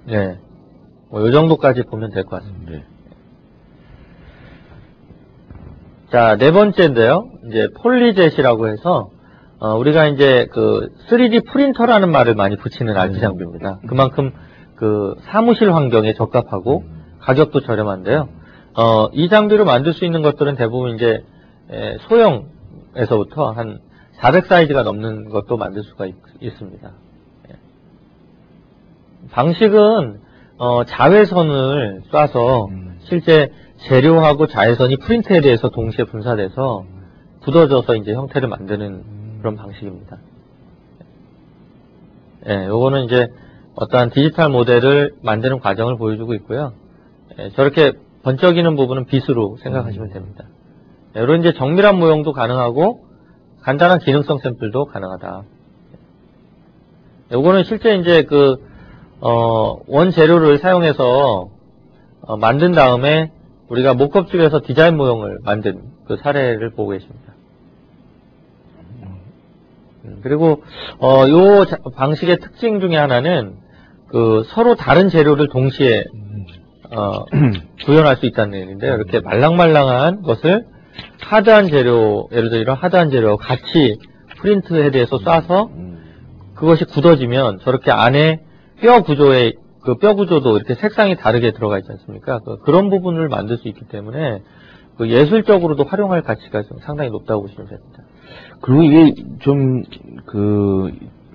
네, 이 정도까지 보면 될 것 같습니다. 네. 자, 네 번째인데요. 이제 폴리젯이라고 해서 우리가 이제 그 3D 프린터라는 말을 많이 붙이는 RP 장비입니다. 그만큼 그 사무실 환경에 적합하고 가격도 저렴한데요. 이 장비로 만들 수 있는 것들은 대부분 이제 소형에서부터 한 400 사이즈가 넘는 것도 만들 수가 있습니다. 방식은 자외선을 쏴서 실제 재료하고 자외선이 프린트에 대해서 동시에 분사돼서 굳어져서 이제 형태를 만드는 그런 방식입니다. 예, 요거는 이제 어떠한 디지털 모델을 만드는 과정을 보여주고 있고요. 예, 저렇게 번쩍이는 부분은 빗으로 생각하시면 됩니다. 예, 이런 이제 정밀한 모형도 가능하고 간단한 기능성 샘플도 가능하다. 요거는 실제 이제 그 원재료를 사용해서 만든 다음에 우리가 목컵집에서 디자인 모형을 만든 그 사례를 보고 계십니다. 그리고 요 방식의 특징 중에 하나는 그 서로 다른 재료를 동시에 구현할 수 있다는 얘기인데요. 이렇게 말랑말랑한 것을 하드한 재료, 예를 들어 이런 하드한 재료 같이 프린트 헤드에서 쏴서 그것이 굳어지면 저렇게 안에 뼈 구조의 그 뼈 구조도 이렇게 색상이 다르게 들어가 있지 않습니까? 그런 부분을 만들 수 있기 때문에 그 예술적으로도 활용할 가치가 좀 상당히 높다고 보시면 됩니다. 그리고 이게 좀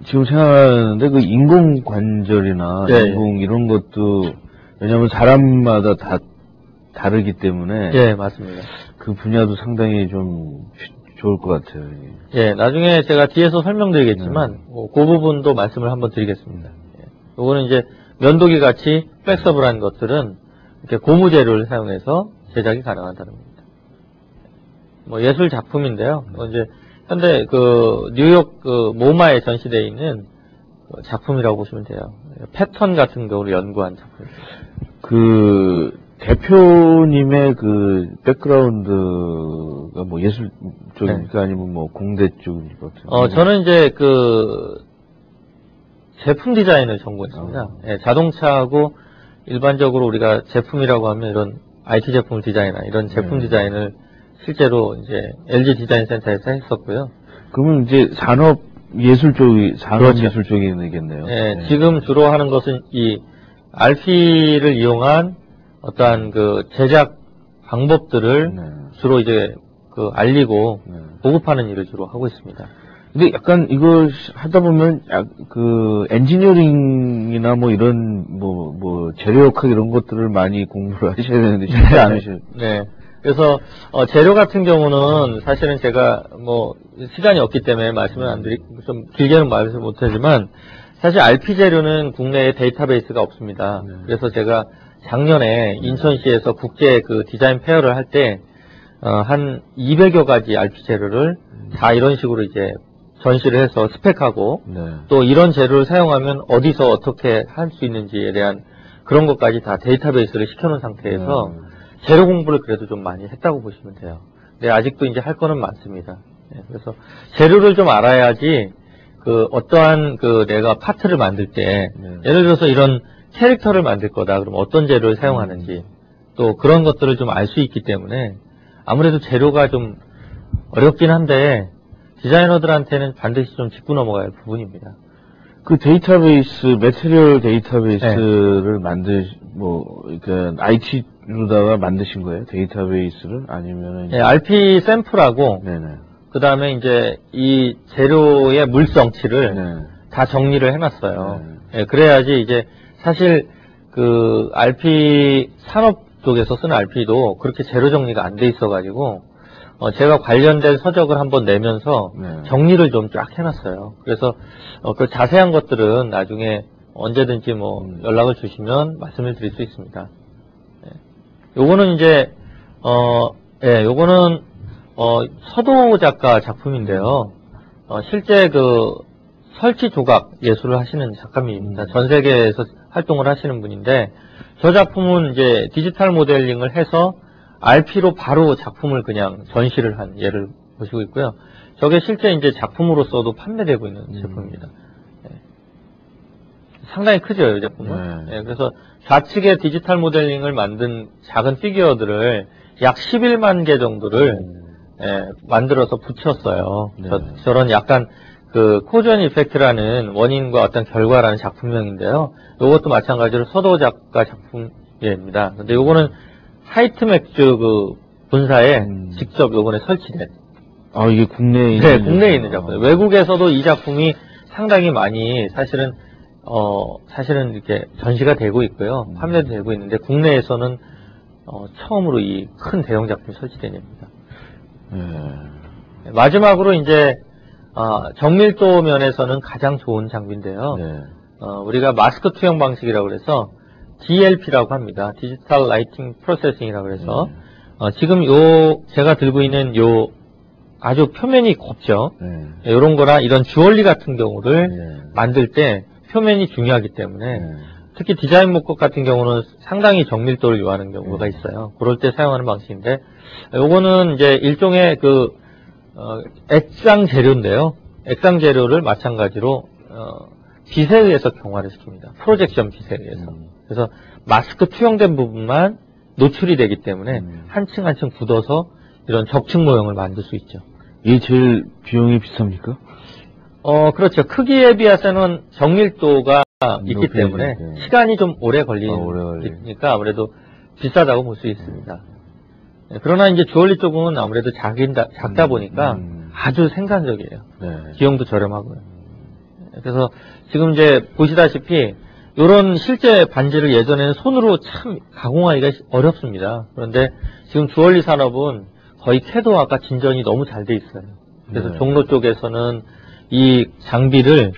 지금 생각하는데 그 인공 관절이나 예, 인공 이런 것도 왜냐하면 사람마다 다 다르기 때문에 예, 맞습니다. 그 분야도 상당히 좀 좋을 것 같아요. 이게. 예, 나중에 제가 뒤에서 설명드리겠지만 그 부분도 말씀을 한번 드리겠습니다. 요거는 이제 면도기 같이 플렉서블한 것들은 이렇게 고무 재료를 사용해서 제작이 가능하다는 겁니다. 뭐 예술 작품인데요. 이제 현대 그 뉴욕 그 모마에 전시되어 있는 작품이라고 보시면 돼요. 패턴 같은 경우를 연구한 작품입니다. 그 대표님의 그 백그라운드가 뭐 예술 쪽입니까? 아니면 뭐 공대 쪽입니까? 저는 이제 그 제품 디자인을 전공했습니다. 예, 자동차하고 일반적으로 우리가 제품이라고 하면 이런 IT 제품 디자인이나 이런 제품 디자인을 실제로 이제 LG 디자인 센터에서 했었고요. 그러면 이제 산업 예술 쪽이 그렇죠. 예술 쪽이 되겠네요. 예, 네. 지금 주로 하는 것은 이 RP를 이용한 어떠한 그 제작 방법들을 주로 이제 그 알리고 보급하는 일을 주로 하고 있습니다. 근데 약간 이걸 하다 보면 그 엔지니어링이나 뭐 이런 뭐 재료역학 이런 것들을 많이 공부를 하셔야 되는데 쉽지 않으셔요. 네. 그래서 재료 같은 경우는 사실은 제가 뭐 시간이 없기 때문에 말씀을 안 드리고 좀 길게는 말씀을 못하지만 사실 RP 재료는 국내에 데이터베이스가 없습니다. 그래서 제가 작년에 인천시에서 국제 그 디자인 페어를 할 때 한 200여 가지 RP 재료를 다 이런 식으로 이제 전시를 해서 스펙하고 또 이런 재료를 sa용하면 어디서 어떻게 할 수 있는지에 대한 그런 것까지 다 데이터베이스를 시켜놓은 상태에서 재료 공부를 그래도 좀 많이 했다고 보시면 돼요. 근데 아직도 이제 할 거는 많습니다. 네, 그래서 재료를 좀 알아야지 그 어떠한 그 내가 파트를 만들 때 예를 들어서 이런 캐릭터를 만들 거다. 그럼 어떤 재료를 사용하는지 또 그런 것들을 좀 알 수 있기 때문에 아무래도 재료가 좀 어렵긴 한데 디자이너들한테는 반드시 좀 짚고 넘어가야 할 부분입니다. 그 데이터베이스, 매테리얼 데이터베이스를 그러니까 IT로다가 만드신 거예요? 데이터베이스를? 아니면은. 네, RP 샘플하고, 그 다음에 이제 이 재료의 물성치를 다 정리를 해놨어요. 네, 그래야지 이제 사실 그 RP 산업 쪽에서 쓰는 RP도 그렇게 재료 정리가 안 돼 있어가지고, 제가 관련된 서적을 한번 내면서 정리를 좀 쫙 해놨어요. 그래서 그 자세한 것들은 나중에 언제든지 뭐 연락을 주시면 말씀을 드릴 수 있습니다. 네. 요거는 이제 요거는 서도 작가 작품인데요. 실제 그 설치 조각 예술을 하시는 작가님입니다. 전 세계에서 활동을 하시는 분인데 저 작품은 이제 디지털 모델링을 해서 RP로 바로 작품을 그냥 전시를 한 예를 보시고 있고요. 저게 실제 이제 작품으로서도 판매되고 있는 제품입니다. 네. 상당히 크죠, 이 제품은. 네, 그래서 좌측에 디지털 모델링을 만든 작은 피규어들을 약 11만 개 정도를 만들어서 붙였어요. 저런 약간 그 코전 이펙트라는 원인과 어떤 결과라는 작품명인데요. 이것도 마찬가지로 서도 작가 작품입니다. 근데 요거는 하이트맥주 그 본사에 직접 요번에 설치된. 이게 국내에 있는. 네, 국내에 있는 작품. 외국에서도 이 작품이 상당히 많이 사실은 이렇게 전시가 되고 있고요. 판매도 되고 있는데 국내에서는 처음으로 이 큰 대형 작품이 설치된 겁니다. 마지막으로 이제 정밀도 면에서는 가장 좋은 장비인데요. 우리가 마스크 투영 방식이라고 그래서 DLP라고 합니다. 디지털 라이팅 프로세싱이라고 해서 지금 제가 들고 있는 아주 표면이 곱죠. 이런 거나 이런 주얼리 같은 경우를 만들 때 표면이 중요하기 때문에 특히 디자인 목록 같은 경우는 상당히 정밀도를 요하는 경우가 있어요. 그럴 때 사용하는 방식인데 요거는 이제 일종의 그 액상 재료인데요. 액상 재료를 마찬가지로 빛에 의해서 경화를 시킵니다. 프로젝션 빛에 의해서. 그래서 마스크 투영된 부분만 노출이 되기 때문에 한 층 한 층 굳어서 이런 적층 모형을 만들 수 있죠. 이게 제일 비용이 비쌉니까? 그렇죠. 크기에 비해서는 정밀도가 있기 때문에 네. 시간이 좀 오래 걸리니까 아무래도 비싸다고 볼 수 있습니다. 그러나 이제 주얼리 쪽은 아무래도 작다 보니까 아주 생산적이에요. 네. 비용도 저렴하고요. 그래서 지금 이제 보시다시피 이런 실제 반지를 예전에는 손으로 참 가공하기가 어렵습니다. 그런데 지금 주얼리 산업은 거의 캐드화가 진전이 너무 잘 돼 있어요. 그래서 네. 종로 쪽에서는 이 장비를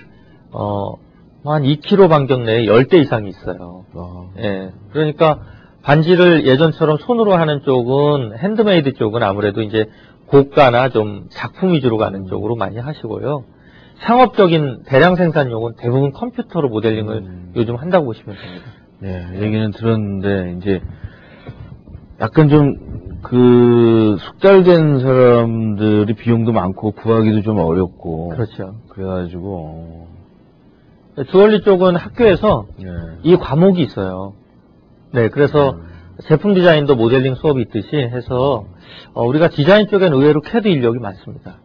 한 2km 반경 내에 10대 이상이 있어요. 예. 그러니까 반지를 예전처럼 손으로 하는 쪽은 핸드메이드 쪽은 아무래도 이제 고가나 좀 작품 위주로 가는 쪽으로 많이 하시고요. 상업적인 대량 생산용은 대부분 컴퓨터로 모델링을 요즘 한다고 보시면 됩니다. 네, 얘기는 들었는데 이제 약간 좀 숙달된 사람들이 비용도 많고 구하기도 좀 어렵고. 그렇죠. 그래가지고 주얼리 쪽은 학교에서 네. 이 과목이 있어요. 네, 그래서 제품 디자인도 모델링 수업이 있듯이 해서 우리가 디자인 쪽엔 의외로 캐드 인력이 많습니다.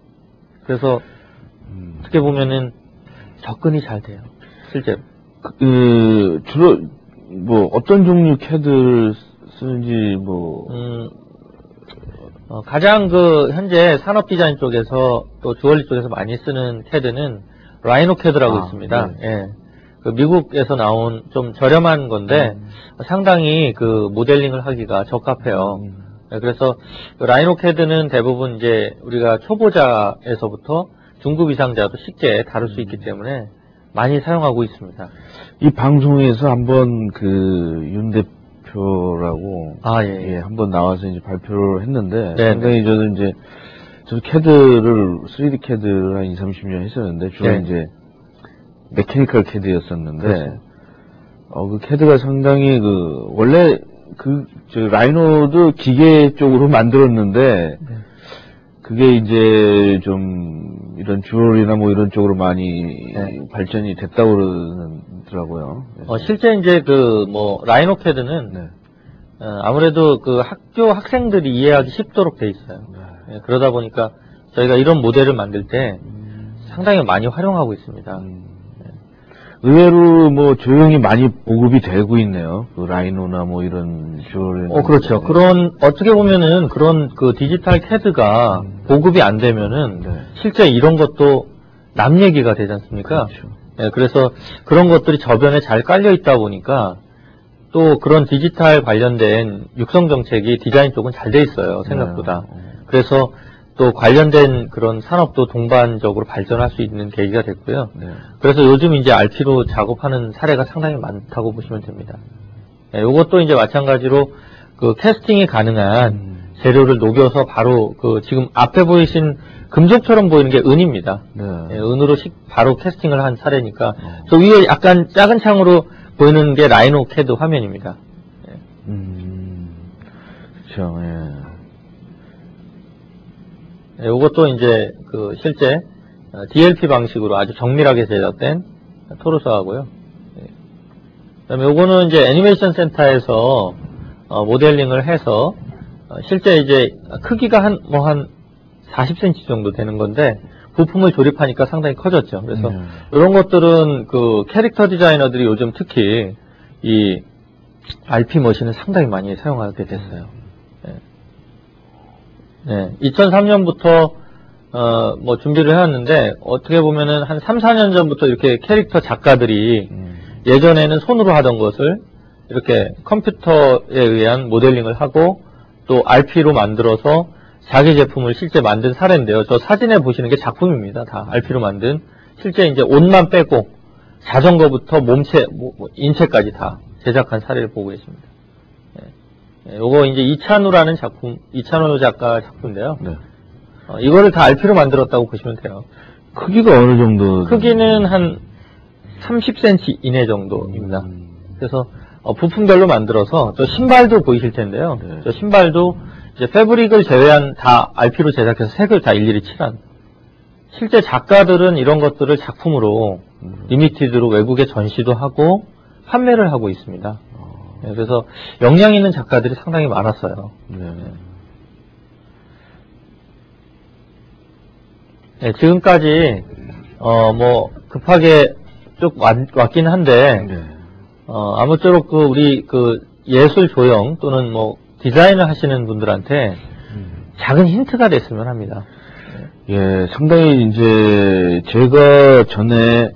그래서 어떻게 보면은 접근이 잘 돼요. 실제로. 주로 뭐 어떤 종류 캐드를 쓰는지 뭐 가장 현재 산업 디자인 쪽에서 또 주얼리 쪽에서 많이 쓰는 캐드는 라이노 캐드라고 있습니다. 네. 예. 미국에서 나온 좀 저렴한 건데 상당히 모델링을 하기가 적합해요. 그래서 라이노 캐드는 대부분 이제 우리가 초보자에서부터 중급 이상자도 쉽게 다룰 수 있기 때문에 많이 사용하고 있습니다. 이 방송에서 한번 윤 대표라고 예. 한번 나와서 이제 발표를 했는데 네, 상당히 저도 캐드를 3D 캐드를 한 20, 30년 했었는데 주로 네. 이제 메케니컬 캐드였었는데 그렇죠. 그 캐드가 상당히 원래 라이노도 기계 쪽으로 만들었는데 네. 그게 이제 좀 이런 주얼리나 뭐 이런 쪽으로 많이 발전이 됐다고 그러더라고요. 실제 이제 라이노 캐드는 네. 아무래도 학교 학생들이 이해하기 쉽도록 돼 있어요. 네, 그러다 보니까 저희가 이런 모델을 만들 때 상당히 많이 활용하고 있습니다. 의외로 뭐 조용히 많이 보급이 되고 있네요. 라이노나 뭐 이런 주얼리. 그렇죠. 어떻게 보면은 그런 디지털 캐드가 보급이 안 되면은 실제 이런 것도 남 얘기가 되지 않습니까? 그렇죠. 네, 그래서 그런 것들이 저변에 잘 깔려 있다 보니까 또 그런 디지털 관련된 육성 정책이 디자인 쪽은 잘 돼 있어요. 생각보다. 그래서 또 관련된 그런 산업도 동반적으로 발전할 수 있는 계기가 됐고요. 네. 그래서 요즘 이제 RP로 작업하는 사례가 상당히 많다고 보시면 됩니다. 네, 이것도 이제 마찬가지로 캐스팅이 가능한 재료를 녹여서 바로 지금 앞에 보이신 금속처럼 보이는 게 은입니다. 네. 네, 은으로 바로 캐스팅을 한 사례니까 저 위에 약간 작은 창으로 보이는 게 라이노 캐드 화면입니다. 네. 그렇죠. 예. 네, 이것도 이제 실제 DLP 방식으로 아주 정밀하게 제작된 토르소하고요. 네. 그다음에 이거는 이제 애니메이션 센터에서 모델링을 해서 실제 이제 크기가 한 40cm 정도 되는 건데 부품을 조립하니까 상당히 커졌죠. 그래서 이런 것들은 캐릭터 디자이너들이 요즘 특히 이 RP 머신을 상당히 많이 사용하게 됐어요. 네, 2003년부터 뭐 준비를 해왔는데 어떻게 보면은 한 3, 4년 전부터 이렇게 캐릭터 작가들이 예전에는 손으로 하던 것을 이렇게 컴퓨터에 의한 모델링을 하고 또 RP로 만들어서 자기 제품을 실제 만든 사례인데요. 저 사진에 보시는 게 작품입니다. 다 RP로 만든 실제 이제 옷만 빼고 자전거부터 몸체, 인체까지 다 제작한 사례를 보고 계십니다. 요거 이제 이찬우라는 작품, 이찬우 작가 작품인데요. 네. 이거를 다 RP로 만들었다고 보시면 돼요. 크기가 어느 정도? 크기는 한 30cm 이내 정도입니다. 그래서 부품별로 만들어서 저 신발도 보이실 텐데요. 네. 저 신발도 이제 패브릭을 제외한 다 RP로 제작해서 색을 다 일일이 칠한. 실제 작가들은 이런 것들을 작품으로 리미티드로 외국에 전시도 하고 판매를 하고 있습니다. 네, 그래서 역량 있는 작가들이 상당히 많았어요. 네, 지금까지 뭐 급하게 쭉 왔긴 한데 네. 아무쪼록 우리 예술 조형 또는 뭐 디자인을 하시는 분들한테 작은 힌트가 됐으면 합니다. 예, 상당히 이제 제가 전에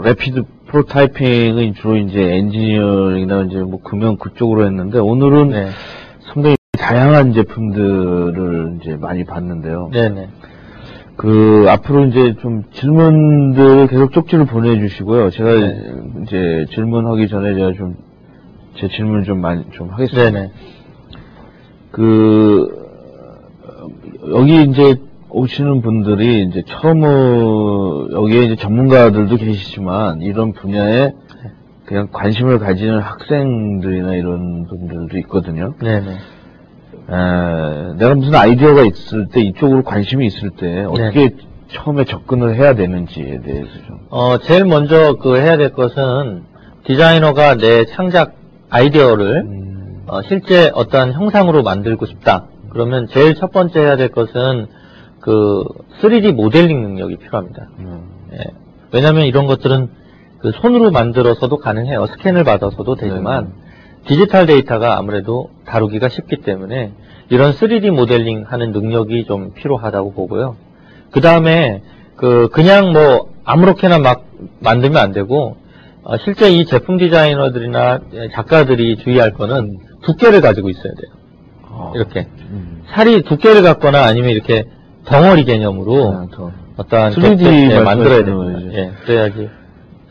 래피드 프로타이핑은 주로 이제 엔지니어링이나 이제 뭐 금형 그쪽으로 했는데 오늘은 네. 상당히 다양한 제품들을 이제 많이 봤는데요. 네네. 앞으로 이제 좀 질문들 계속 쪽지를 보내주시고요. 제가 이제 질문하기 전에 제가 좀 제 질문을 좀 하겠습니다. 네네. 여기 이제 오시는 분들이 이제 여기에 이제 전문가들도 계시지만 이런 분야에 그냥 관심을 가지는 학생들이나 이런 분들도 있거든요. 네네. 내가 무슨 아이디어가 있을 때 이쪽으로 관심이 있을 때 어떻게 처음에 접근을 해야 되는지에 대해서 좀. 제일 먼저 해야 될 것은 디자이너가 내 창작 아이디어를 실제 어떤 형상으로 만들고 싶다. 그러면 제일 첫 번째 해야 될 것은 3D 모델링 능력이 필요합니다. 예. 왜냐하면 이런 것들은 손으로 만들어서도 가능해요. 스캔을 받아서도 되지만 디지털 데이터가 아무래도 다루기가 쉽기 때문에 이런 3D 모델링 하는 능력이 좀 필요하다고 보고요. 그 다음에 그냥 뭐 아무렇게나 막 만들면 안 되고 실제 이 제품 디자이너들이나 작가들이 주의할 거는 두께를 가지고 있어야 돼요. 이렇게 살이 두께를 갖거나 아니면 이렇게 덩어리 개념으로 어떠한 3D 만들어야 됩니다. 예, 그래야지.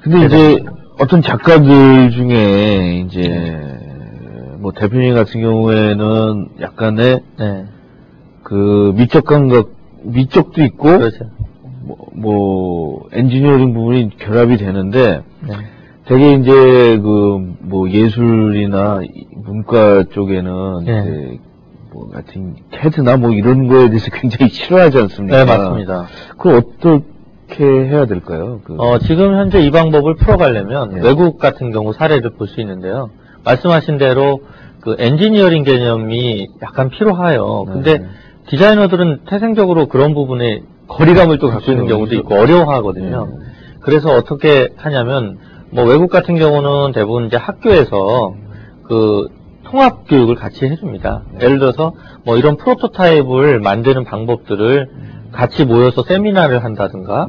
근데 이제 어떤 작가들 중에 이제 뭐 대표님 같은 경우에는 약간의 미적 감각, 미적도 있고 그렇죠. 뭐 엔지니어링 부분이 결합이 되는데 되게 이제 뭐 예술이나 문과 쪽에는 이제 뭐 같은 캐드나 뭐 이런 거에 대해서 굉장히 싫어하지 않습니까? 네, 맞습니다. 그걸 어떻게 해야 될까요? 지금 현재 이 방법을 풀어가려면 외국 같은 경우 사례를 볼 수 있는데요. 말씀하신 대로 엔지니어링 개념이 약간 필요해요. 근데 디자이너들은 태생적으로 그런 부분에 거리감을 또 갖고 있는 경우도 있고 어려워하거든요. 그래서 어떻게 하냐면 뭐 외국 같은 경우는 대부분 이제 학교에서 통합 교육을 같이 해줍니다. 예를 들어서 뭐 이런 프로토타입을 만드는 방법들을 같이 모여서 세미나를 한다든가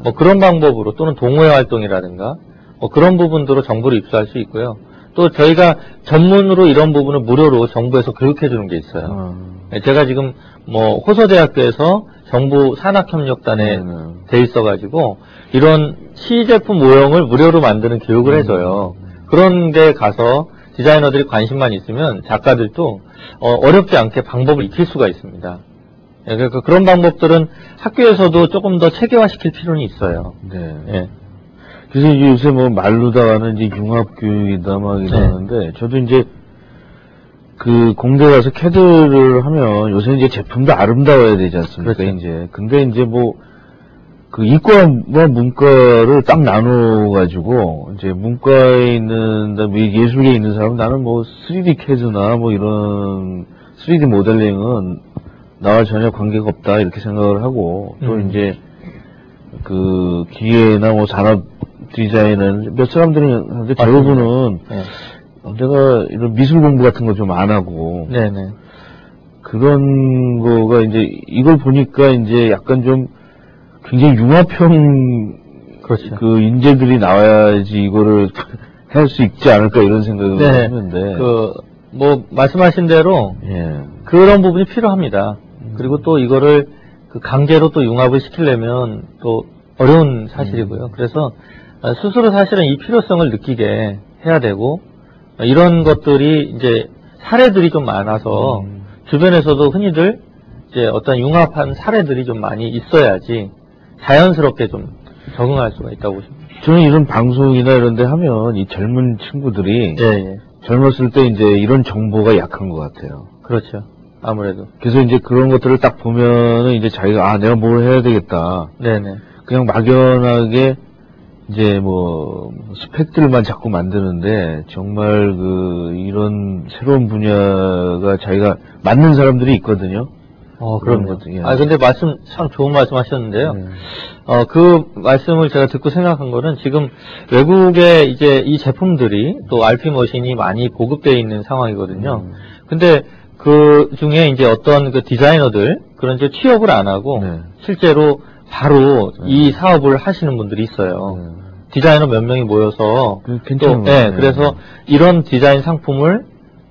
뭐 그런 방법으로 또는 동호회 활동이라든가 뭐 그런 부분들로 정보를 입수할 수 있고요. 또 저희가 전문으로 이런 부분을 무료로 정부에서 교육해 주는 게 있어요. 제가 지금 뭐 호서대학교에서 정부 산학협력단에 돼 있어가지고 이런 시제품 모형을 무료로 만드는 교육을 해줘요. 그런 데 가서 디자이너들이 관심만 있으면 작가들도 어렵지 않게 방법을 익힐 수가 있습니다. 그러니까 그런 방법들은 학교에서도 조금 더 체계화시킬 필요는 있어요. 네. 그래서 이제 요새 뭐 말로다가는 이제 융합교육이다 막 이러는데 저도 이제 공대 가서 캐드를 하면 요새 이제 제품도 아름다워야 되지 않습니까? 그렇죠. 이제 근데 이제 뭐 이과와 문과를 딱 나눠가지고, 이제 문과에 있는, 예술계에 있는 사람은 나는 뭐 3D 캐드나 뭐 이런 3D 모델링은 나와 전혀 관계가 없다, 이렇게 생각을 하고, 또 이제 기계나 뭐 산업 디자인은 몇 사람들은 하는데 대부분은 내가 이런 미술 공부 같은 거 좀 안 하고, 그런 거가 이제 이걸 보니까 이제 약간 좀 굉장히 융합형 인재들이 나와야지 이거를 할 수 있지 않을까 이런 생각을 했는데 뭐 말씀하신 대로 그런 부분이 필요합니다. 그리고 또 이거를 강제로 또 융합을 시키려면 또 어려운 사실이고요. 그래서 스스로 사실은 이 필요성을 느끼게 해야 되고 이런 것들이 이제 사례들이 좀 많아서 주변에서도 흔히들 이제 어떤 융합한 사례들이 좀 많이 있어야지 자연스럽게 좀 적응할 수가 있다고 보십니다. 저는 이런 방송이나 이런 데 하면 이 젊은 친구들이 젊었을 때 이제 이런 정보가 약한 것 같아요. 그렇죠. 아무래도. 그래서 이제 그런 것들을 딱 보면은 이제 자기가 내가 뭘 해야 되겠다. 그냥 막연하게 이제 뭐 스펙들만 자꾸 만드는데 정말 이런 새로운 분야가 자기가 맞는 사람들이 있거든요. 그럼요. 근데 참 좋은 말씀 하셨는데요. 그 말씀을 제가 듣고 생각한 거는 지금 외국에 이제 이 제품들이 또 RP 머신이 많이 보급되어 있는 상황이거든요. 근데 그 중에 이제 어떤 그 디자이너들, 그런 이제 취업을 안 하고 실제로 바로 이 사업을 하시는 분들이 있어요. 디자이너 몇 명이 모여서 그래서 이런 디자인 상품을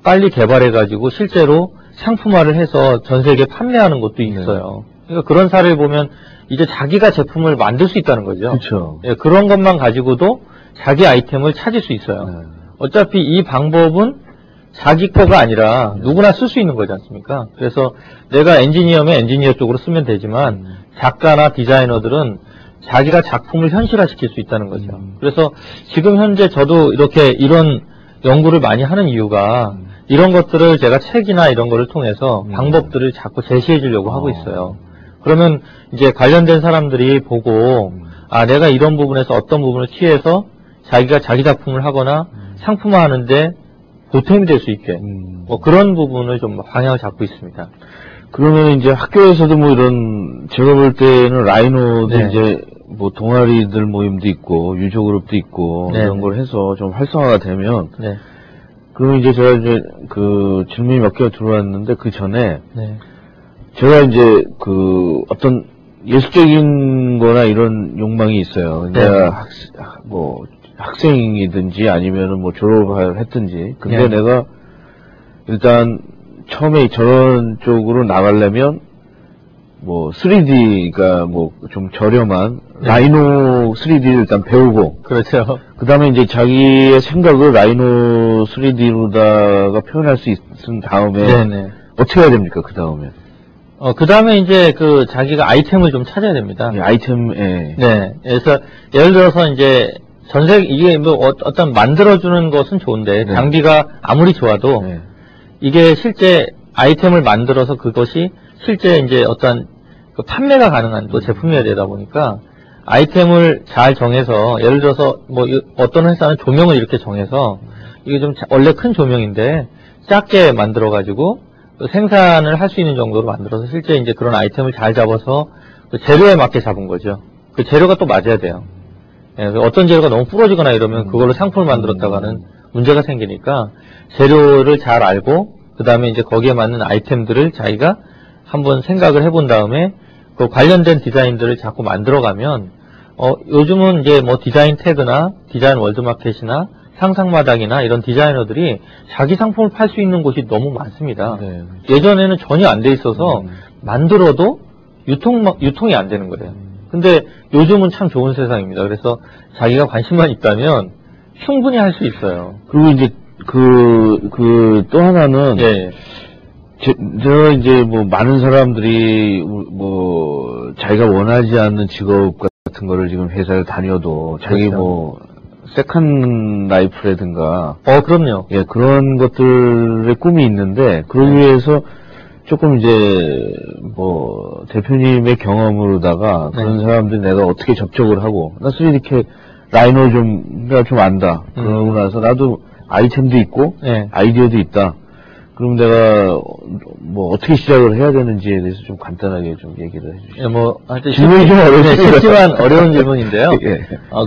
빨리 개발해가지고 실제로 상품화를 해서 전 세계에 판매하는 것도 있어요. 그러니까 그런 사례를 보면 이제 자기가 제품을 만들 수 있다는 거죠. 그렇죠. 그런 것만 가지고도 자기 아이템을 찾을 수 있어요. 어차피 이 방법은 자기 거가 아니라 누구나 쓸 수 있는 거지 않습니까? 그래서 내가 엔지니어면 엔지니어 쪽으로 쓰면 되지만 작가나 디자이너들은 자기가 작품을 현실화시킬 수 있다는 거죠. 그래서 지금 현재 저도 이렇게 이런 연구를 많이 하는 이유가 이런 것들을 제가 책이나 이런 거를 통해서 방법들을 자꾸 제시해 주려고 하고 있어요. 그러면 이제 관련된 사람들이 보고 내가 이런 부분에서 어떤 부분을 취해서 자기가 자기 작품을 하거나 상품화하는데 보탬이 될 수 있게 뭐 그런 부분을 좀 방향을 잡고 있습니다. 그러면 이제 학교에서도 뭐 이런 제가 볼 때는 라이노도 이제 뭐 동아리들 모임도 있고 유저그룹도 있고 이런 걸 해서 좀 활성화가 되면 그러면 이제 제가 이제 그 질문이 몇 개가 들어왔는데 그 전에 제가 이제 그 어떤 예술적인 거나 이런 욕망이 있어요. 내가 뭐 학생이든지 아니면은 뭐 졸업을 했든지. 근데 내가 일단 처음에 저런 쪽으로 나가려면 뭐 3D가 뭐 좀 저렴한 라이노 3D를 일단 배우고. 그렇죠. 그 다음에 이제 자기의 생각을 라이노 3D로다가 표현할 수 있은 다음에 어떻게 해야 됩니까? 그 다음에. 그 다음에 이제 그 자기가 아이템을 좀 찾아야 됩니다. 아이템에. 그래서 예를 들어서 이제 이게 뭐 어떤 만들어주는 것은 좋은데 장비가 아무리 좋아도 이게 실제 아이템을 만들어서 그것이 실제 이제 어떤 그 판매가 가능한 또 제품이어야 되다 보니까 아이템을 잘 정해서 예를 들어서 뭐 어떤 회사는 조명을 이렇게 정해서 이게 좀 원래 큰 조명인데 작게 만들어 가지고 생산을 할 수 있는 정도로 만들어서 실제 이제 그런 아이템을 잘 잡아서 그 재료에 맞게 잡은 거죠. 그 재료가 또 맞아야 돼요. 어떤 재료가 너무 부러지거나 이러면 그걸로 상품을 만들었다가는 문제가 생기니까 재료를 잘 알고 그 다음에 이제 거기에 맞는 아이템들을 자기가 한번 생각을 해본 다음에 그 관련된 디자인들을 자꾸 만들어가면 요즘은 이제 뭐 디자인 태그나 디자인 월드마켓이나 상상마당이나 이런 디자이너들이 자기 상품을 팔 수 있는 곳이 너무 많습니다. 예전에는 전혀 안 돼 있어서 만들어도 유통이 안 되는 거예요. 근데 요즘은 참 좋은 세상입니다. 그래서 자기가 관심만 있다면 충분히 할 수 있어요. 그리고 이제 또 하나는 제가 이제 뭐 많은 사람들이 뭐 자기가 원하지 않는 직업 같은 거를 지금 회사를 다녀도 자기 뭐 세컨 라이프라든가 그럼요. 그런 것들의 꿈이 있는데 그러기 위해서 조금 이제 뭐 대표님의 경험으로다가 그런 사람들 내가 어떻게 접촉을 하고 나 3D 라이노 내가 좀 안다. 그러고 나서 나도 아이템도 있고 아이디어도 있다. 그럼 내가 뭐 어떻게 시작을 해야 되는지에 대해서 좀 간단하게 좀 얘기를 해주시죠. 질문이 좀 쉽지만 어려운 질문인데요.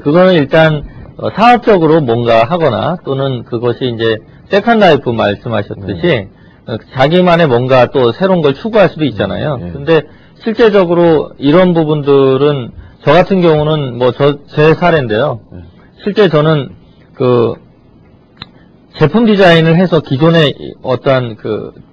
그거는 일단 사업적으로 뭔가 하거나 또는 그것이 이제 세컨 라이프 말씀하셨듯이 자기만의 뭔가 또 새로운 걸 추구할 수도 있잖아요. 근데 실제적으로 이런 부분들은 저 같은 경우는 뭐 제 사례인데요. 실제 저는 그 제품 디자인을 해서 기존에 어떤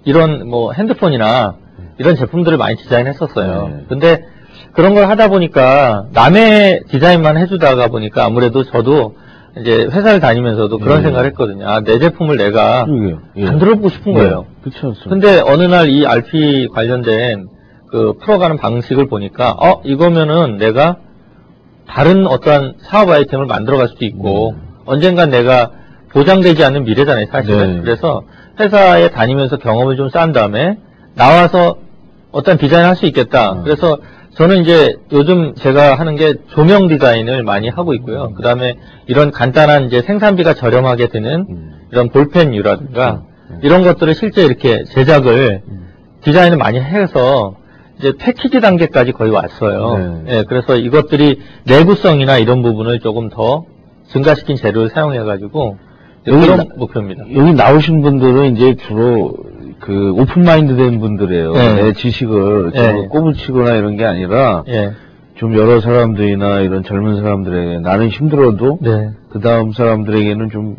이런 뭐 핸드폰이나 이런 제품들을 많이 디자인했었어요. 근데 그런 걸 하다 보니까 남의 디자인만 해주다가 보니까 아무래도 저도 이제 회사를 다니면서도 그런 생각을 했거든요. 내 제품을 내가 만들어보고 싶은 거예요. 근데 어느 날 이 RP 관련된 그 풀어가는 방식을 보니까 이거면은 내가 다른 어떠한 사업 아이템을 만들어갈 수도 있고 언젠간 내가 보장되지 않는 미래잖아요, 사실은. 그래서 회사에 다니면서 경험을 좀 쌓은 다음에 나와서 어떤 디자인을 할 수 있겠다. 그래서 저는 이제 요즘 제가 하는 게 조명 디자인을 많이 하고 있고요. 그 다음에 이런 간단한 이제 생산비가 저렴하게 드는 이런 볼펜류라든가 이런 것들을 실제 이렇게 제작을 디자인을 많이 해서 이제 패키지 단계까지 거의 왔어요. 예, 그래서 이것들이 내구성이나 이런 부분을 조금 더 증가시킨 재료를 사용해가지고 그런 목표입니다. 여기 나오신 분들은 이제 주로 그 오픈마인드 된 분들이에요. 내 지식을 꼬부치거나 이런 게 아니라 좀 여러 사람들이나 이런 젊은 사람들에게 나는 힘들어도 그 다음 사람들에게는 좀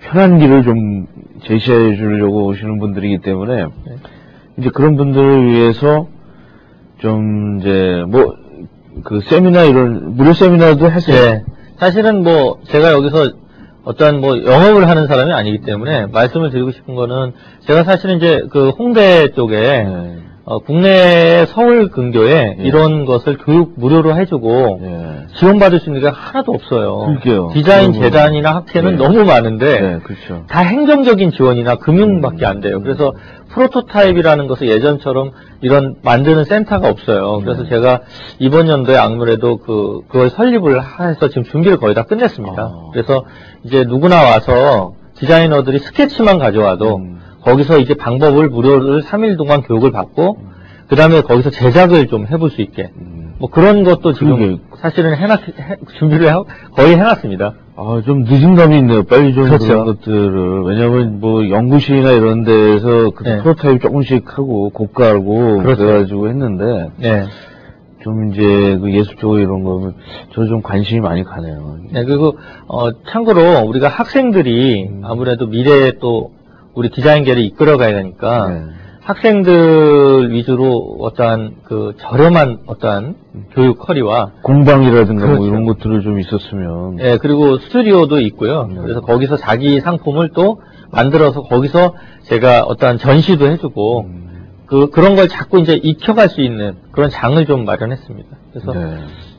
편한 길을 좀 제시해 주려고 오시는 분들이기 때문에 이제 그런 분들을 위해서 좀 이제 뭐 그 세미나 이런 무료 세미나도 했어요. 사실은 뭐 제가 여기서 어떠한 뭐 영업을 하는 사람이 아니기 때문에 말씀을 드리고 싶은 거는 제가 사실은 이제 그 홍대 쪽에 국내 서울 근교에 이런 것을 교육 무료로 해주고 지원받을 수 있는 게 하나도 없어요. 그러게요. 디자인 재단이나 학회는 너무 많은데 그렇죠. 다 행정적인 지원이나 금융밖에 안 돼요. 그래서 프로토타입이라는 것은 예전처럼 이런 만드는 센터가 없어요. 그래서 제가 이번 연도에 아무래도 그걸 설립을 해서 지금 준비를 거의 다 끝냈습니다. 그래서 이제 누구나 와서 디자이너들이 스케치만 가져와도 거기서 이제 방법을 무료를 3일 동안 교육을 받고 그 다음에 거기서 제작을 좀 해볼 수 있게 뭐 그런 것도 지금 사실은 준비를 거의 해놨습니다. 좀 늦은 감이 있네요. 빨리 좀 그런 것들을. 왜냐면 뭐 연구실이나 이런 데에서 그 프로타입 조금씩 하고 고가하고 그래가지고 했는데 좀 이제 그 예술적으로 이런 거면 저 좀 관심이 많이 가네요. 그리고 참고로 우리가 학생들이 아무래도 미래에 또 우리 디자인계를 이끌어가야 되니까 학생들 위주로 어떠한 그 저렴한 어떠한 교육 커리와 공방이라든가 뭐 이런 것들을 좀 있었으면 그리고 스튜디오도 있고요. 그래서 거기서 자기 상품을 또 만들어서 거기서 제가 어떠한 전시도 해주고 그런 걸 자꾸 이제 익혀갈 수 있는 그런 장을 좀 마련했습니다. 그래서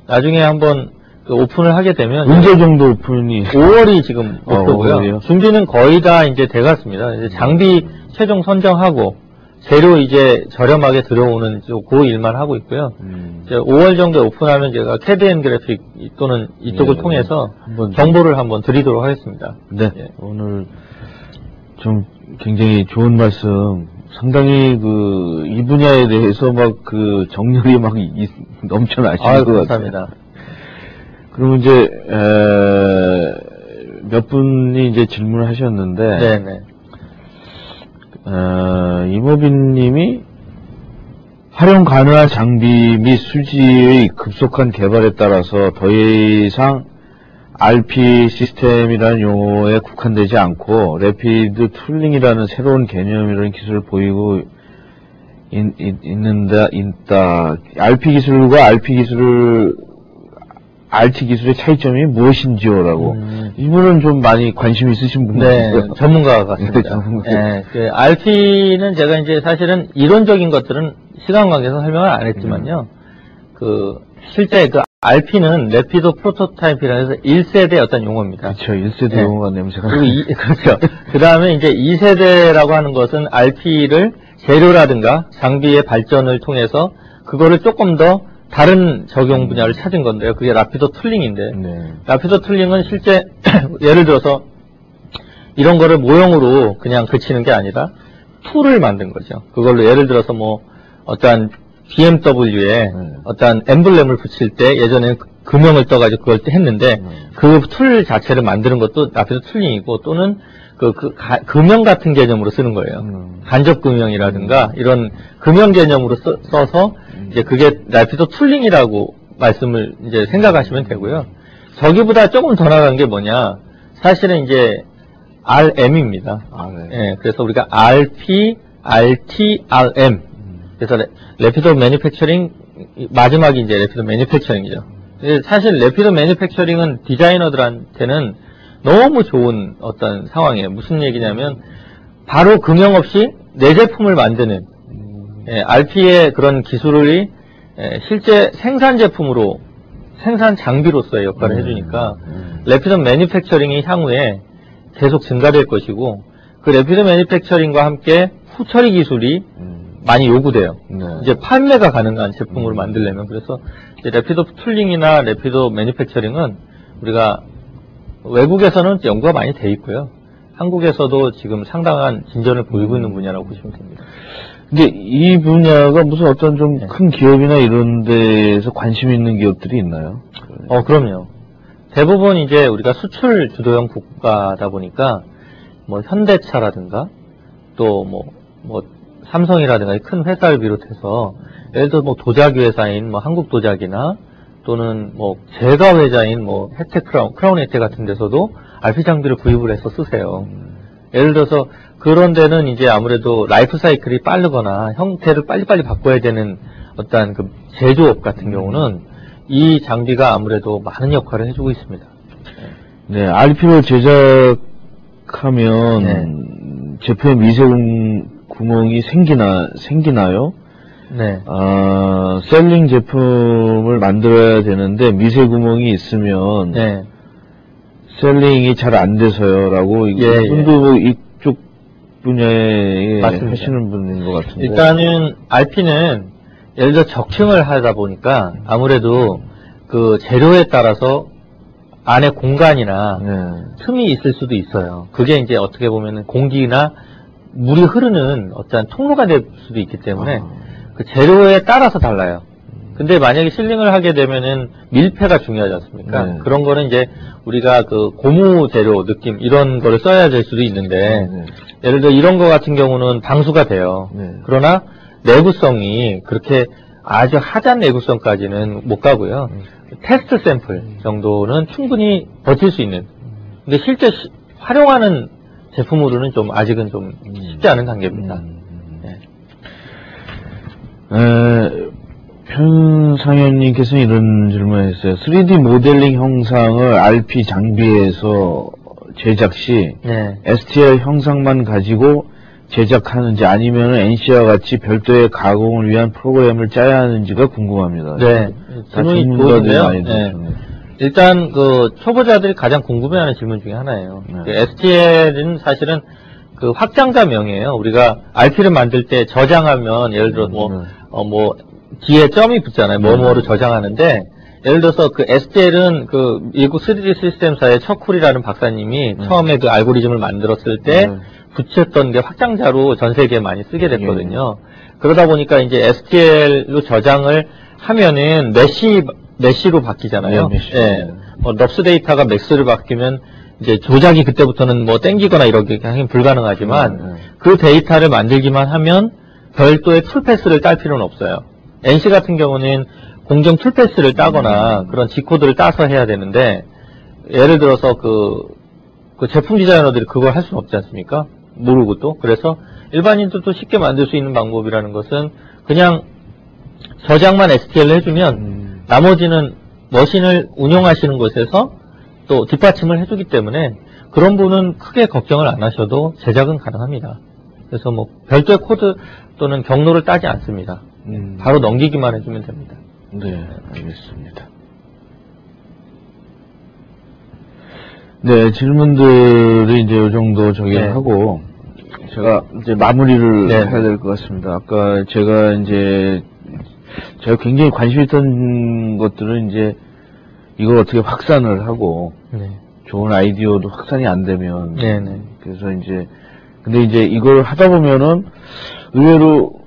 나중에 한번 오픈을 하게 되면 언제 정도 오픈이 5월이 지금 목표고요. 준비는 거의 다 이제 돼갔습니다. 이제 장비 최종 선정하고 재료 이제 저렴하게 들어오는 그 일만 하고 있고요. 이제 5월 정도에 오픈하면 제가 캐드앤 그래픽 또는 이쪽을 통해서 정보를 한번 드리도록 하겠습니다. 오늘 좀 굉장히 좋은 말씀, 상당히 이 분야에 대해서 막 그 정열이 막 넘쳐나시는 것 같아요. 감사합니다. 그럼 이제 몇 분이 이제 질문을 하셨는데, 이모빈님이 활용 가능한 장비 및 수지의 급속한 개발에 따라서 더 이상 RP 시스템이라는 용어에 국한되지 않고 래피드 툴링이라는 새로운 개념이라는 기술을 보이고 있다. RP 기술과 RT 기술의 차이점이 무엇인지요라고. 이분은 좀 많이 관심 있으신 분이에요. 전문가 같습니다. RP는 제가 이제 사실은 이론적인 것들은 시간 관계에서 설명을 안 했지만요. 실제 RP는 래피드 프로토타입이라 해서 1세대 어떤 용어입니다. 그렇죠. 1세대 용어가 냄새가. 그렇죠. 그 다음에 이제 2세대라고 하는 것은 RP를 재료라든가 장비의 발전을 통해서 그거를 조금 더 다른 적용 분야를 찾은 건데요. 그게 라피도 툴링인데, 라피도 툴링은 실제 예를 들어서 이런 거를 모형으로 그냥 그치는 게 아니라 툴을 만든 거죠. 그걸로 예를 들어서 뭐 어떠한 BMW에 어떠한 엠블렘을 붙일 때 예전에는 금형을 떠가지고 그걸 했는데 그 툴 자체를 만드는 것도 라피도 툴링이고 또는 금형 같은 개념으로 쓰는 거예요. 간접 금형이라든가 이런 금형 개념으로 써서 이제 그게 라피도 툴링이라고 말씀을 이제 생각하시면 되고요. 저기보다 조금 더 나간 게 뭐냐? 사실은 이제 RM입니다. 그래서 우리가 RP, RT, RM. 그래서 래피드 매니팩처링 마지막이 이제 래피드 매니팩처링이죠. 사실 래피드 매니팩처링은 디자이너들한테는 너무 좋은 어떤 상황이에요. 무슨 얘기냐면 바로 금형 없이 내 제품을 만드는 RP의 그런 기술이 실제 생산 제품으로 생산 장비로서의 역할을 해주니까 래피드 매니팩처링이 향후에 계속 증가될 것이고 그 래피드 매니팩처링과 함께 후처리 기술이 많이 요구돼요. 이제 판매가 가능한 제품으로 만들려면 그래서 이제 래피드 툴링이나 래피드 매니팩처링은 우리가 외국에서는 연구가 많이 돼 있고요. 한국에서도 지금 상당한 진전을 보이고 있는 분야라고 보시면 됩니다. 근데 이 분야가 무슨 어떤 좀 큰 기업이나 이런 데에서 관심 있는 기업들이 있나요? 그럼요. 대부분 이제 우리가 수출 주도형 국가다 보니까 뭐 현대차라든가 또 뭐 삼성이라든가 큰 회사를 비롯해서 예를 들어 뭐 도자기 회사인 뭐 한국도자기나 또는 뭐 제가 회사인 뭐 혜택 크라운 혜택 같은 데서도 RP 장비를 구입을 해서 쓰세요. 예를 들어서 그런 데는 이제 아무래도 라이프 사이클이 빠르거나 형태를 빨리빨리 바꿔야 되는 어떤 그 제조업 같은 경우는 이 장비가 아무래도 많은 역할을 해주고 있습니다. 네, RP로 제작하면 제품에 미세 구멍이 생기나요? 네. 셀링 제품을 만들어야 되는데 미세 구멍이 있으면 네. 셀링이 잘 안 돼서요라고 이분도 뭐 이쪽 분야에 맞습니다. 하시는 분인 것 같은데 일단은 RP는 예를 들어 적층을 하다 보니까 아무래도 그 재료에 따라서 안에 공간이나 틈이 있을 수도 있어요. 그게 이제 어떻게 보면은 공기나 물이 흐르는 어떤 통로가 될 수도 있기 때문에 그 재료에 따라서 달라요. 근데 만약에 실링을 하게 되면은 밀폐가 중요하지 않습니까? 그런 거는 이제 우리가 그 고무 재료 느낌 이런 거를 써야 될 수도 있는데 예를 들어 이런 거 같은 경우는 방수가 돼요. 그러나 내구성이 그렇게 아주 하단 내구성까지는 못 가고요. 테스트 샘플 정도는 충분히 버틸 수 있는. 근데 실제 활용하는 제품으로는 좀 아직은 좀 쉽지 않은 단계입니다. 편상현님께서는 이런 질문을 했어요. 3D 모델링 형상을 RP 장비에서 제작 시 STL 형상만 가지고 제작하는지 아니면 NC와 같이 별도의 가공을 위한 프로그램을 짜야 하는지가 궁금합니다. 네. 질문이 좋은데요. 일단 그 초보자들이 가장 궁금해하는 질문 중에 하나예요. STL은 사실은 그 확장자명이에요. 우리가 RP를 만들 때 저장하면 예를 들어 뭐 뒤에 점이 붙잖아요. 뭐뭐로 저장하는데 예를 들어서 그 STL은 그 미국 3D 시스템사의 척쿨이라는 박사님이 처음에 그 알고리즘을 만들었을 때 붙였던 게 확장자로 전 세계에 많이 쓰게 됐거든요. 그러다 보니까 이제 STL로 저장을 하면은 메시로 바뀌잖아요. 넙스 데이터가 맥스를 바뀌면 이제 조작이 그때부터는 뭐 땡기거나 이렇게 하긴 불가능하지만 그 데이터를 만들기만 하면 별도의 툴패스를 딸 필요는 없어요. NC 같은 경우는 공정 툴패스를 따거나 그런 G코드를 따서 해야 되는데 예를 들어서 그 제품 디자이너들이 그걸 할 수는 없지 않습니까? 모르고 또. 그래서 일반인들도 쉽게 만들 수 있는 방법이라는 것은 그냥 저장만 STL을 해주면 나머지는 머신을 운영하시는 곳에서 또 뒷받침을 해주기 때문에 그런 분은 크게 걱정을 안 하셔도 제작은 가능합니다. 그래서 뭐 별도의 코드 또는 경로를 따지 않습니다. 바로 넘기기만 해주면 됩니다. 네, 알겠습니다. 네, 질문들이 이제 요 정도 하고 제가 이제 마무리를 해야 될 것 같습니다. 아까 제가 굉장히 관심 있던 것들은 이제 이걸 어떻게 확산을 하고 좋은 아이디어도 확산이 안 되면 그래서 근데 이걸 하다 보면은 의외로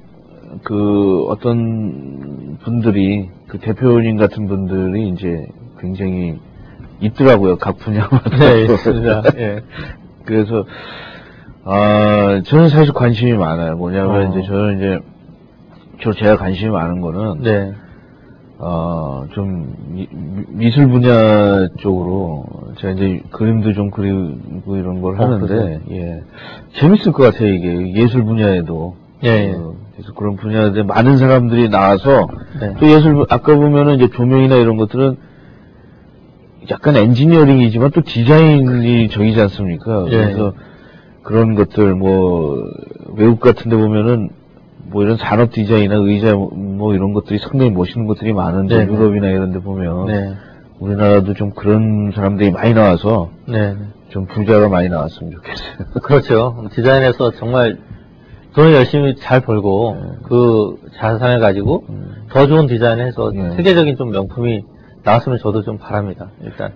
그 어떤 분들이 그 대표님 같은 분들이 굉장히 있더라고요. 각 분야마다. 네, 있습니다. 그래서 저는 사실 관심이 많아요. 뭐냐면 저는 제가 관심이 많은 거는 좀 미술 분야 쪽으로 제가 그림도 좀 그리고 이런 걸 하는데 재밌을 것 같아요. 이게 예술 분야에도 그래서 그런 분야에 많은 사람들이 나와서 또 아까 보면은 조명이나 이런 것들은 약간 엔지니어링이지만 또 디자인이 적이지 않습니까? 그래서 그런 것들 외국 같은 데 보면은 이런 산업 디자인이나 의자 이런 것들이 상당히 멋있는 것들이 많은데 유럽이나 이런 데 보면 우리나라도 좀 그런 사람들이 많이 나와서 좀 부자가 많이 나왔으면 좋겠어요. 그렇죠. 디자인에서 정말 돈을 열심히 잘 벌고 그 자산을 가지고 더 좋은 디자인을 해서 세계적인 좀 명품이 나왔으면 저도 좀 바랍니다. 일단.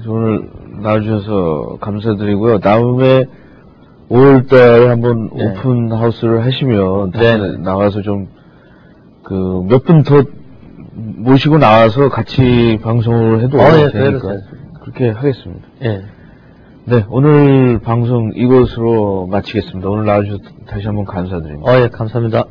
오늘 나와주셔서 감사드리고요. 다음에 5월달에 한번 네. 오픈 하우스를 하시면 네. 나와서 좀 그 몇 분 더 모시고 나와서 같이 방송을 해도 예, 되니까 그래도 그렇게 하겠습니다. 예. 네, 오늘 방송 이것으로 마치겠습니다. 오늘 나와주셔서 다시 한번 감사드립니다. 예, 감사합니다.